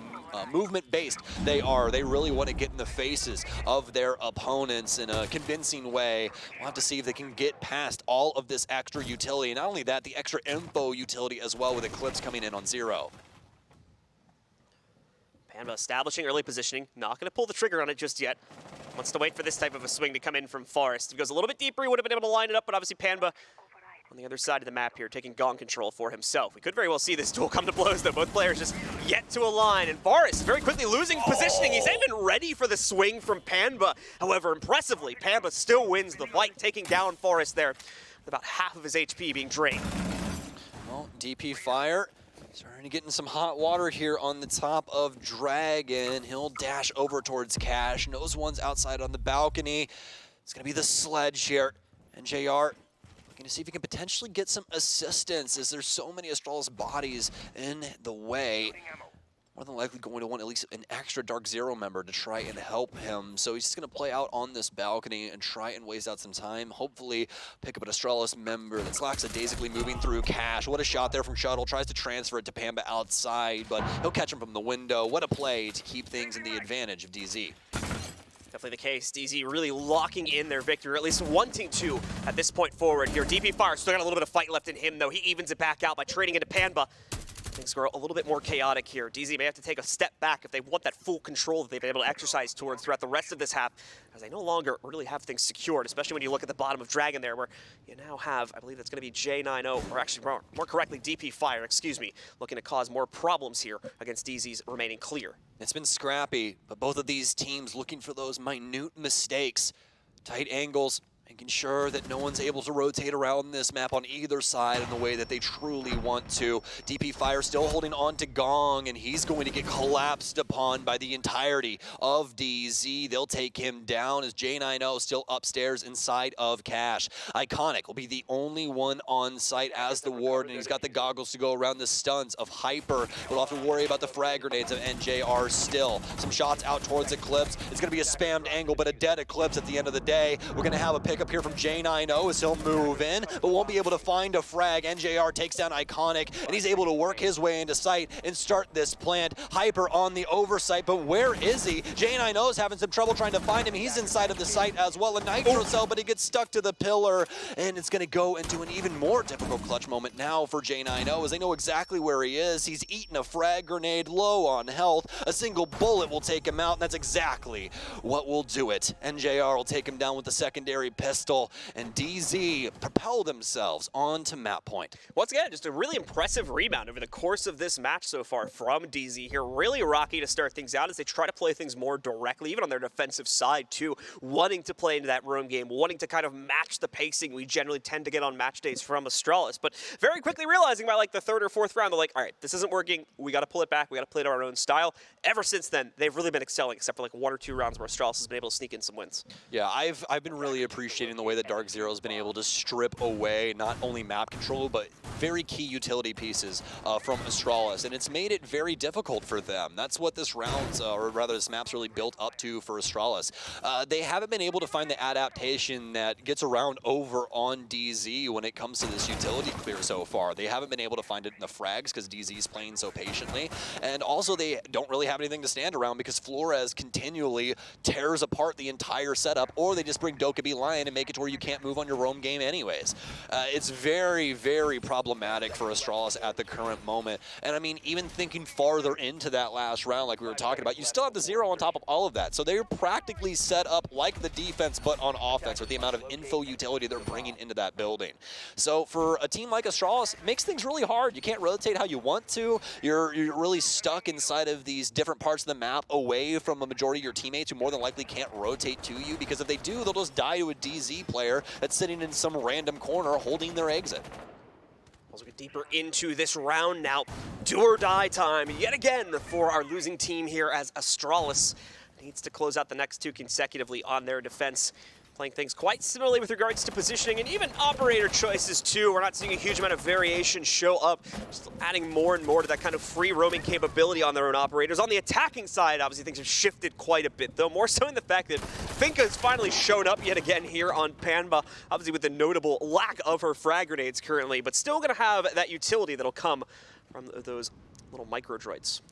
movement-based they are. They really want to get in the faces of their opponents in a convincing way. We'll have to see if they can get past all of this extra utility. And not only that, the extra info utility as well with Eclipse coming in on Zero. Panba establishing early positioning, not going to pull the trigger on it just yet. Wants to wait for this type of a swing to come in from Forest. If he goes a little bit deeper, he would have been able to line it up, but obviously Panba on the other side of the map here, taking Gong control for himself. We could very well see this duel come to blows, though. Both players just yet to align, and Forest very quickly losing positioning. He's not even ready for the swing from Panba. However, impressively, Panba still wins the fight, taking down Forest there with about half of his HP being drained. Well, DP Fire starting to get in some hot water here on the top of Dragon. He'll dash over towards Cash. Knows one's outside on the balcony. It's going to be the Sledge here. And JR looking to see if he can potentially get some assistance as there's so many Astralis bodies in the way. More than likely going to want at least an extra DarkZero member to try and help him. So he's just going to play out on this balcony and try and waste out some time. Hopefully pick up an Astralis member that's lackadaisically moving through Cash. What a shot there from Shuttle. Tries to transfer it to Panba outside, but he'll catch him from the window. What a play to keep things in the advantage of DZ. Definitely the case. DZ really locking in their victory, or at least wanting to at this point forward here. DP Fire still got a little bit of fight left in him, though. He evens it back out by trading into Panba. Things grow a little bit more chaotic here. DZ may have to take a step back if they want that full control that they've been able to exercise towards throughout the rest of this half, as they no longer really have things secured, especially when you look at the bottom of Dragon there, where you now have, I believe that's going to be J9O, or actually more correctly, DP Fire, excuse me, looking to cause more problems here against DZ's remaining clear. It's been scrappy, but both of these teams looking for those minute mistakes. Tight angles, Making sure that no one's able to rotate around this map on either side in the way that they truly want to. DP Fire still holding on to Gong, and he's going to get collapsed upon by the entirety of DZ. They'll take him down as J90 still upstairs inside of Cash. Iconic will be the only one on site as the ward, and he's got the goggles to go around the stuns of Hyper. We'll have to worry about the frag grenades of NJR still. Some shots out towards Eclipse. It's going to be a spammed angle, but a dead Eclipse at the end of the day. We're going to have a pick up here from J90 as he'll move in, but won't be able to find a frag. NJR takes down Iconic, and he's able to work his way into sight and start this plant. Hyper on the oversight, but where is he? J90's having some trouble trying to find him. He's inside of the site as well. A Nitro Cell, but he gets stuck to the pillar, and it's going to go into an even more difficult clutch moment now for J90 as they know exactly where he is. He's eaten a frag grenade, low on health. A single bullet will take him out, and that's exactly what will do it. NJR will take him down with the secondary pistol, and DZ propel themselves onto map point. Once again, just a really impressive rebound over the course of this match so far from DZ here. Really rocky to start things out as they try to play things more directly, even on their defensive side too, wanting to play into that roam game, wanting to kind of match the pacing we generally tend to get on match days from Astralis, but very quickly realizing by like the third or fourth round, they're like, all right, this isn't working, we got to pull it back, we got to play it our own style. Ever since then, they've really been excelling, except for like 1 or 2 rounds where Astralis has been able to sneak in some wins. Yeah, I've been really appreciating the way that DarkZero has been able to strip away not only map control, but very key utility pieces from Astralis, and it's made it very difficult for them. That's what this round's, or rather this map's really built up to for Astralis. They haven't been able to find the adaptation that gets around over on DZ when it comes to this utility clear so far. They haven't been able to find it in the frags because DZ's playing so patiently, and also they don't really have anything to stand around because Flores continually tears apart the entire setup, or they just bring Dokkaebi Lion and make it to where you can't move on your roam game anyways. It's very, very problematic for Astralis at the current moment, and I mean, even thinking farther into that last round like we were talking about, you still have the 0 on top of all of that, so they're practically set up like the defense but on offense with the amount of info utility they're bringing into that building. So for a team like Astralis, it makes things really hard. You can't rotate how you want to. You're really stuck inside of these different parts of the map away from a majority of your teammates who more than likely can't rotate to you, because if they do, they'll just die to a DZ player that's sitting in some random corner holding their exit. Let's get deeper into this round now. Do or die time yet again for our losing team here as Astralis needs to close out the next 2 consecutively on their defense. Playing things quite similarly with regards to positioning and even operator choices too. We're not seeing a huge amount of variation show up, just adding more and more to that kind of free roaming capability on their own operators. On the attacking side, obviously things have shifted quite a bit though, more so in the fact that Finka has finally shown up yet again here on Panba, obviously with the notable lack of her frag grenades currently, but still gonna have that utility that'll come from those little micro droids.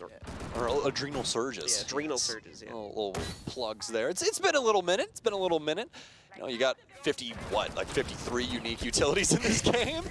Or adrenal surges. Yeah, adrenal surges, yeah. Little plugs there. It's been a little minute. It's been a little minute. You know, you got 53 unique utilities in this game.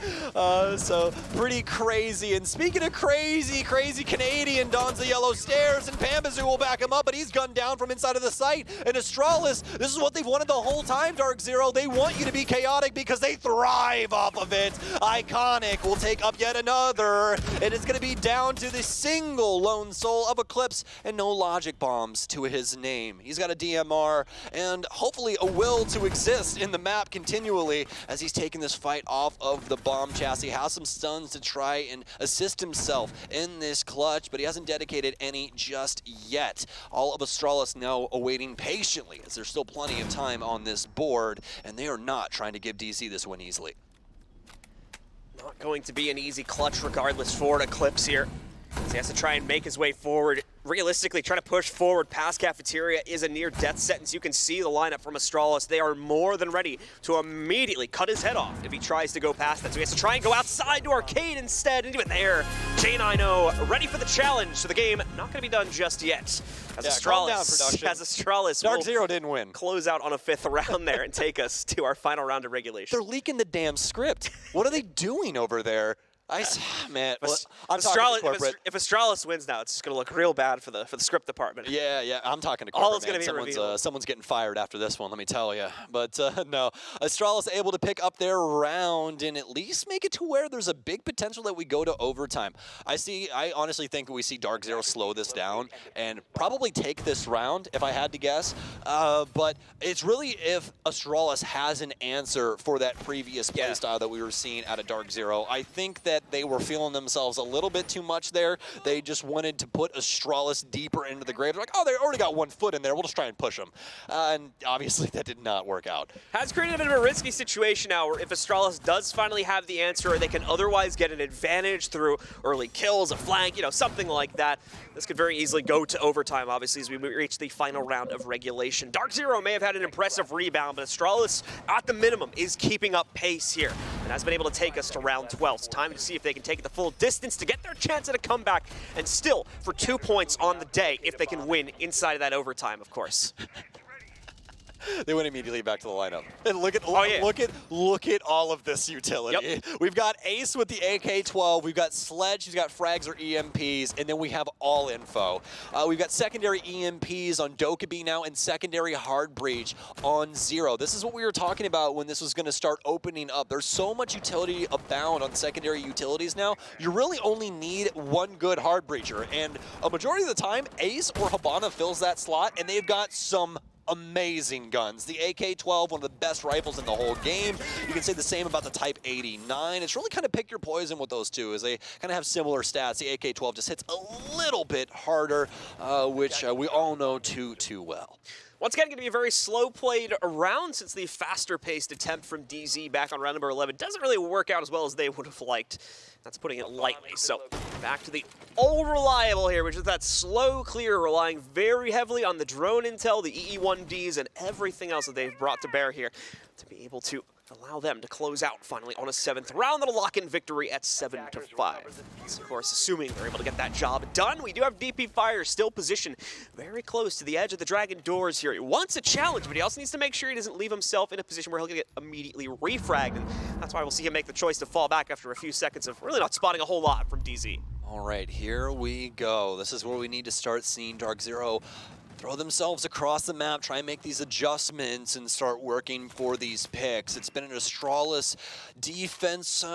So pretty crazy. And speaking of crazy Canadian, dons the yellow stairs, and Pambazoo will back him up, but he's gunned down from inside of the site. And Astralis, this is what they've wanted the whole time, DarkZero. They want you to be chaotic because they thrive off of it. Iconic will take up yet another. And it's going to be down to the single lone soul of Eclipse and no logic bombs to his name. He's got a DMR and hopefully a will to exist in the map continually as he's taking this fight off of the bomb chassis. Has some stuns to try and assist himself in this clutch, but he hasn't dedicated any just yet. All of Astralis now awaiting patiently as there's still plenty of time on this board, and they are not trying to give DC this win easily. Not going to be an easy clutch regardless for Eclipse here. So he has to try and make his way forward. Realistically, trying to push forward past Cafeteria is a near death sentence. You can see the lineup from Astralis. They are more than ready to immediately cut his head off if he tries to go past that. So he has to try and go outside to Arcade instead. And even there, J90 ready for the challenge. So the game not going to be done just yet. As Astralis DarkZero didn't win. Close out on a 5th round there and take us to our final round of regulation. They're leaking the damn script. What are they doing over there? Man, If I'm talking to Astralis, corporate. if Astralis wins now, it's just going to look real bad for the script department. Yeah, I'm talking to All corporate, is going to be revealed. Someone's getting fired after this one, let me tell you. But no, Astralis able to pick up their round and at least make it to where there's a big potential that we go to overtime. I honestly think we see DarkZero slow this down and probably take this round, if I had to guess. But it's really if Astralis has an answer for that previous playstyle that we were seeing out of DarkZero. I think that they were feeling themselves a little bit too much there. They just wanted to put Astralis deeper into the grave. They're like, oh, they already got 1 foot in there. We'll just try and push them. And obviously that did not work out. Has created a bit of a risky situation now where if Astralis does finally have the answer, they can otherwise get an advantage through early kills, a flank, something like that. This could very easily go to overtime, obviously, as we reach the final round of regulation. DarkZero may have had an impressive rebound, but Astralis, at the minimum, is keeping up pace here and has been able to take us to round 12. So time to see if they can take it the full distance to get their chance at a comeback, and still for 2 points on the day if they can win inside of that overtime, of course. They went immediately back to the lineup. And look at all of this utility. Yep. We've got Ace with the AK-12. We've got Sledge, who's got frags or EMPs, and then we have all info. We've got secondary EMPs on Dokkaebi now and secondary hard breach on Zero. This is what we were talking about when this was going to start opening up. There's so much utility abound on secondary utilities now. You really only need one good hard breacher, and a majority of the time, Ace or Hibana fills that slot, and they've got some amazing guns. The AK-12, one of the best rifles in the whole game. You can say the same about the Type 89. It's really kind of pick your poison with those two, as they kind of have similar stats. The AK-12 just hits a little bit harder, which we all know too well. Once again, going to be a very slow-played round since the faster-paced attempt from DZ back on round number 11 doesn't really work out as well as they would have liked. That's putting it lightly. So back to the old reliable here, which is that slow clear, relying very heavily on the drone intel, the EE1Ds, and everything else that they've brought to bear here to be able to allow them to close out finally on a 7th round. That'll lock in victory at 7-5. Of course, assuming they're able to get that job done. We do have DP Fire still positioned very close to the edge of the Dragon doors here. He wants a challenge, but he also needs to make sure he doesn't leave himself in a position where he'll get immediately refragged. And that's why we'll see him make the choice to fall back after a few seconds of really not spotting a whole lot from DZ. All right, here we go. This is where we need to start seeing DarkZero throw themselves across the map, try and make these adjustments and start working for these picks. It's been an Astralis defense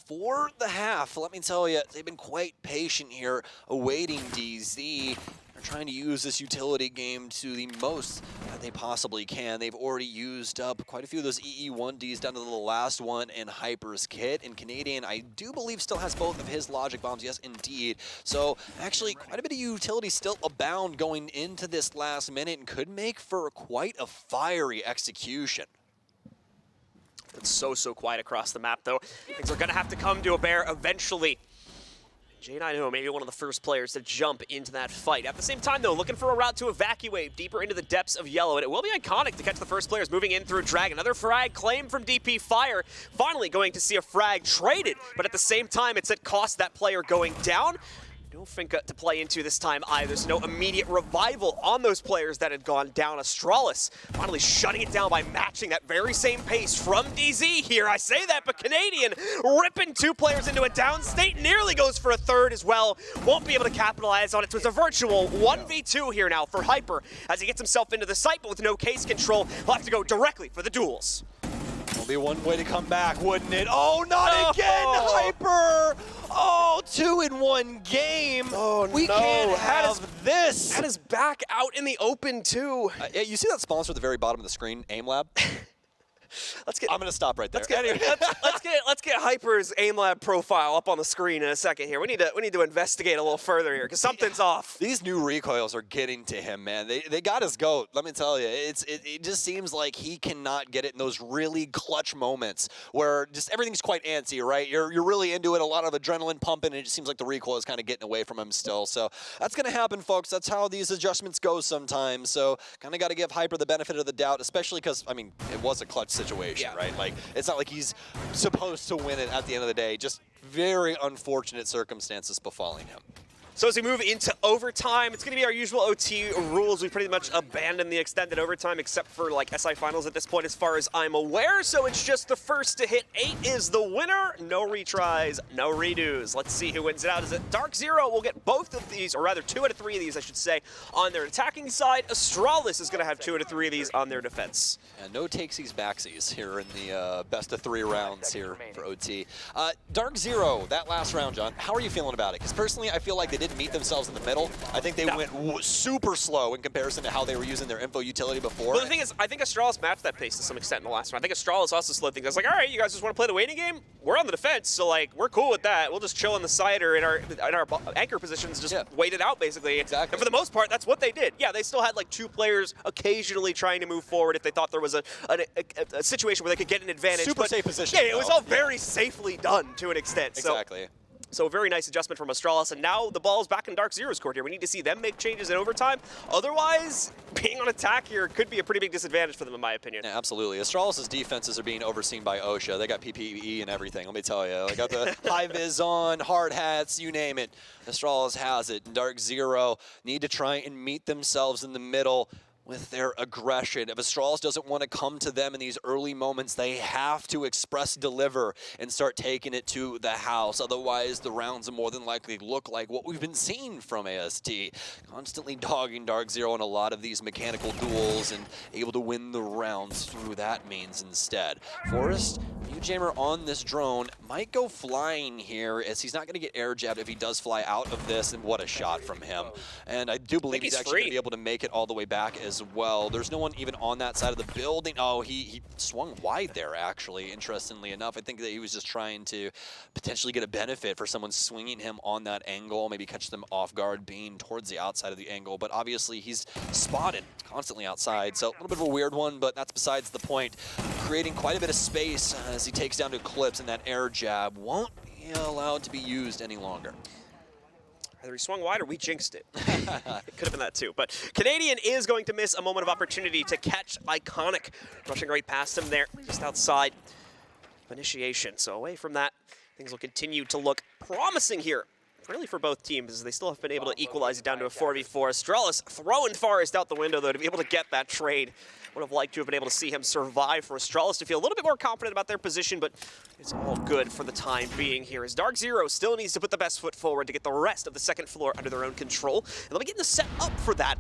for the half. Let me tell you, they've been quite patient here, awaiting DZ. They're trying to use this utility game to the most that they possibly can. They've already used up quite a few of those EE1Ds down to the last one in Hyper's kit. And Canadian, I do believe, still has both of his logic bombs. Yes, indeed. So actually, quite a bit of utility still abound going into this last minute and could make for quite a fiery execution. It's so quiet across the map, though. Things are going to have to come to a bear eventually. J9O may be one of the first players to jump into that fight. At the same time, though, looking for a route to evacuate deeper into the depths of yellow, and it will be iconic to catch the first players moving in through Drag. Another frag claim from DP Fire. Finally going to see a frag traded, but at the same time, it's at cost that player going down. No Finka to play into this time either, so no immediate revival on those players that had gone down. Astralis finally shutting it down by matching that very same pace from DZ here. I say that, but Canadian ripping 2 players into a down state, nearly goes for a 3rd as well. Won't be able to capitalize on it. So it's a virtual 1v2 here now for Hyper as he gets himself into the site, but with no case control, he'll have to go directly for the duels. There'll be one way to come back, wouldn't it? Oh, not again, Hyper! Oh, 2 in 1 game. Oh, we can't have this. That is back out in the open, too. You see that sponsor at the very bottom of the screen, AimLab? I'm gonna stop right there. Let's get Hyper's AimLab profile up on the screen in a second here. We need to investigate a little further here because something's off. These new recoils are getting to him, man. They got his goat. Let me tell you, it just seems like he cannot get it in those really clutch moments where just everything's quite antsy, right? You're really into it, a lot of adrenaline pumping, and it just seems like the recoil is kind of getting away from him still. So that's gonna happen, folks. That's how these adjustments go sometimes. So kind of got to give Hyper the benefit of the doubt, especially because I mean it was a clutch situation, right? Like, it's not like he's supposed to win it at the end of the day. Just very unfortunate circumstances befalling him. So as we move into overtime, it's going to be our usual OT rules. We pretty much abandoned the extended overtime except for like SI finals at this point as far as I'm aware. So it's just the first to hit 8 is the winner. No retries, no redos. Let's see who wins it out. Is it DarkZero will get both of these, or rather 2 out of 3 of these, I should say, on their attacking side. Astralis is going to have 2 out of 3 of these on their defense. And no takesies backsies here in the best of 3 rounds here for OT. DarkZero, that last round, John, how are you feeling about it? Because personally, I feel like they didn't meet themselves in the middle. I think they went super slow in comparison to how they were using their info utility before. Well, the thing is, I think Astralis matched that pace to some extent in the last round. I think Astralis also slowed things. I was like, all right, you guys just want to play the waiting game? We're on the defense, so like we're cool with that. We'll just chill on the side or in our anchor positions, just wait it out basically. Exactly. And for the most part, that's what they did. Yeah, they still had like 2 players occasionally trying to move forward if they thought there was a situation where they could get an advantage. Super safe position. Yeah, it was all very safely done to an extent. Exactly. So a very nice adjustment from Astralis, and now the ball's back in DarkZero's court here. We need to see them make changes in overtime. Otherwise, being on attack here could be a pretty big disadvantage for them, in my opinion. Yeah, absolutely. Astralis' defenses are being overseen by OSHA. They got PPE and everything, let me tell you. They got the high vis on, hard hats, you name it. Astralis has it. DarkZero need to try and meet themselves in the middle with their aggression. If Astralis doesn't want to come to them in these early moments, they have to express deliver and start taking it to the house. Otherwise, the rounds will more than likely look like what we've been seeing from AST. Constantly dogging DarkZero in a lot of these mechanical duels and able to win the rounds through that means instead. Forrest, Jammer on this drone might go flying here as he's not going to get air jabbed if he does fly out of this, and what a shot from him. And I do believe he's actually going to be able to make it all the way back as well. There's no one even on that side of the building. Oh, he swung wide there, actually, interestingly enough. I think that he was just trying to potentially get a benefit for someone swinging him on that angle, maybe catch them off guard being towards the outside of the angle. But obviously, he's spotted constantly outside. So a little bit of a weird one, but that's besides the point. Creating quite a bit of space as he takes down to Eclipse, and that air jab won't be allowed to be used any longer. Either he swung wide or we jinxed it. It could have been that too. But Canadian is going to miss a moment of opportunity to catch Iconic. Rushing right past him there, just outside of initiation. So away from that, things will continue to look promising here. Really for both teams, as they still have been able to equalize it down to a 4v4. Astralis throwing Forrest out the window, though, to be able to get that trade. Would have liked to have been able to see him survive for Astralis to feel a little bit more confident about their position, but it's all good for the time being here, as DarkZero still needs to put the best foot forward to get the rest of the second floor under their own control. And they'll be getting the set up for that.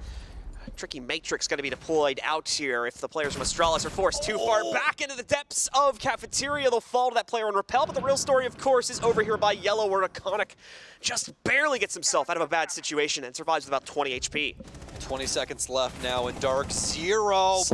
Tricky Matrix going to be deployed out here if the players from Astralis are forced too far back into the depths of Cafeteria. They'll fall to that player on Repel, but the real story, of course, is over here by Yellow, where Iconic just barely gets himself out of a bad situation and survives with about 20 HP. 20 seconds left now in DarkZero.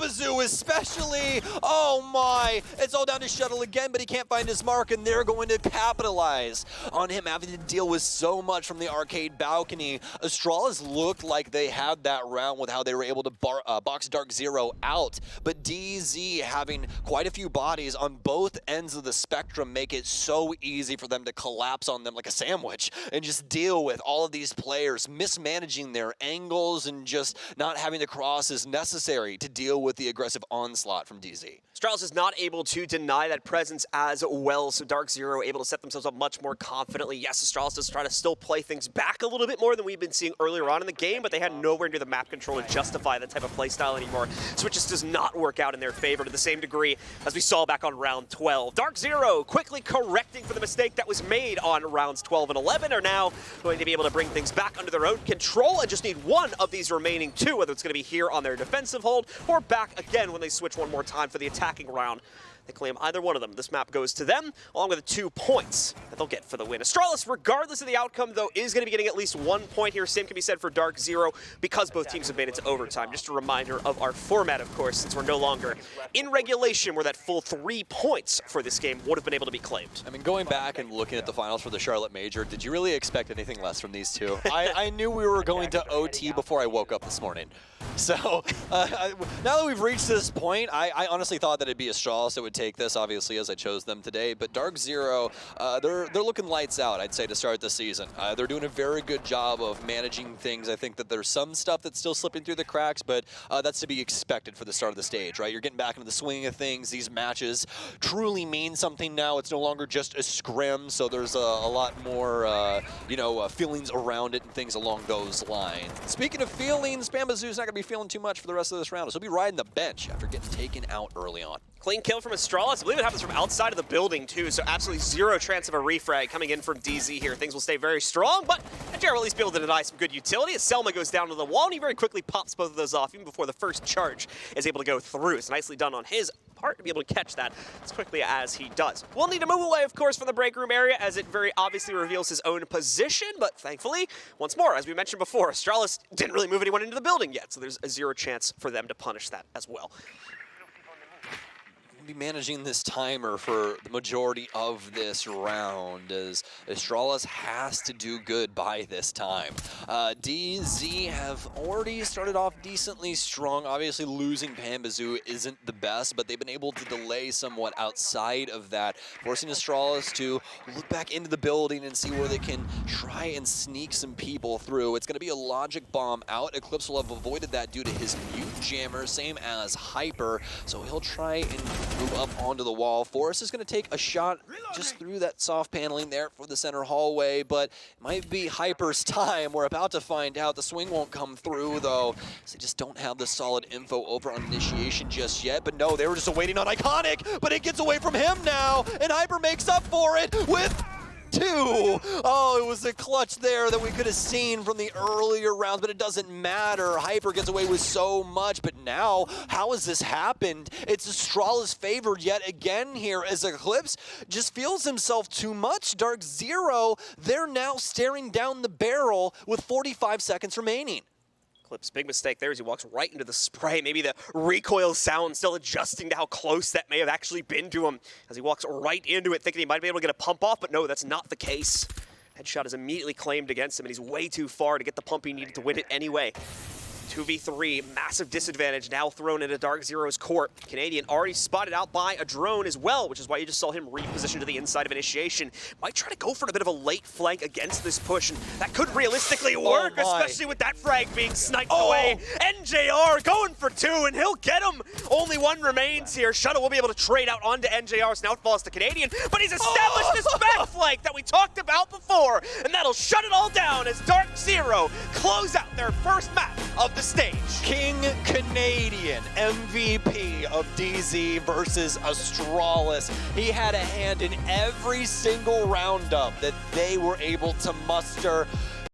Bazoo especially. Oh my. It's all down to Shuttle again, but he can't find his mark, and they're going to capitalize on him having to deal with so much from the arcade balcony. Astralis looked like they had that round with how they were able to box DarkZero out, but DZ having quite a few bodies on both ends of the spectrum make it so easy for them to collapse on them like a sandwich and just deal with all of these players mismanaging their angles and just not having the crosses necessary to deal with the aggressive onslaught from DZ. Astralis is not able to deny that presence as well, so DarkZero able to set themselves up much more confidently. Yes, Astralis does try to still play things back a little bit more than we've been seeing earlier on in the game, but they had nowhere near the map control to justify that type of play style anymore, so it just does not work out in their favor to the same degree as we saw back on round 12. DarkZero quickly correcting for the mistake that was made on rounds 12 and 11 are now going to be able to bring things back under their own control and just need one of these remaining 2, whether it's going to be here on their defensive hold or back again when they switch one more time for the attacking round. They claim either one of them. This map goes to them, along with the 2 points that they'll get for the win. Astralis, regardless of the outcome, though, is going to be getting at least 1 point here. Same can be said for DarkZero because both teams have made it to overtime. Just a reminder of our format, of course, since we're no longer in regulation, where that full 3 points for this game would have been able to be claimed. I mean, going back and looking at the finals for the Charlotte Major, did you really expect anything less from these two? I knew we were going to OT before I woke up this morning. So now that we've reached this point, I honestly thought that it'd be Astralis that would would take this, obviously, as I chose them today. But DarkZero, they're looking lights out, I'd say, to start the season. They're doing a very good job of managing things. I think that there's some stuff that's still slipping through the cracks, but that's to be expected for the start of the stage, right? You're getting back into the swing of things. These matches truly mean something now. It's no longer just a scrim, so there's a lot more, feelings around it and things along those lines. Speaking of feelings, Bambazoo's not going to be feeling too much for the rest of this round. So he'll be riding the bench after getting taken out early on. Clean kill from Astralis. I believe it happens from outside of the building, too, so absolutely zero chance of a refrag coming in from DZ here. Things will stay very strong, but NJR will at least be able to deny some good utility as Selma goes down to the wall, and he very quickly pops both of those off even before the first charge is able to go through. It's nicely done on his part to be able to catch that as quickly as he does. We'll need to move away, of course, from the break room area as it very obviously reveals his own position, but thankfully, once more, as we mentioned before, Astralis didn't really move anyone into the building yet, so there's a zero chance for them to punish that as well. Be managing this timer for the majority of this round as Astralis has to do good by this time. DZ have already started off decently strong. Obviously losing Bambazoo isn't the best, but they've been able to delay somewhat outside of that, forcing Astralis to look back into the building and see where they can try and sneak some people through. It's going to be a logic bomb out. Eclipse will have avoided that due to his mute jammer, same as Hyper, so he'll try and move up onto the wall. Forrest is going to take a shot just through that soft paneling there for the center hallway, but it might be Hyper's time. We're about to find out. The swing won't come through, though, so they just don't have the solid info over on initiation just yet. But no, they were just waiting on Iconic, but it gets away from him now, and Hyper makes up for it with 2. Oh, it was a clutch there that we could have seen from the earlier rounds, but it doesn't matter. Hyper gets away with so much, but now, how has this happened? It's Astralis favored yet again here as Eclipse just feels himself too much. DarkZero, they're now staring down the barrel with 45 seconds remaining. Big mistake there as he walks right into the spray. Maybe the recoil sound still adjusting to how close that may have actually been to him as he walks right into it, thinking he might be able to get a pump off, but no, that's not the case. Headshot is immediately claimed against him, and he's way too far to get the pump he needed to win it anyway. 2v3, massive disadvantage now thrown into DarkZero's court. Canadian already spotted out by a drone as well, which is why you just saw him reposition to the inside of initiation. Might try to go for a bit of a late flank against this push, and that could realistically work, especially with that frag being sniped away. NJR going for 2, and he'll get him. Only 1 remains here. Shuttle will be able to trade out onto NJR, so now it falls to Canadian, but he's established this back flank that we talked about before, and that'll shut it all down as DarkZero close out their first map of the stage. King Canadian, MVP of DZ versus Astralis. He had a hand in every single roundup that they were able to muster.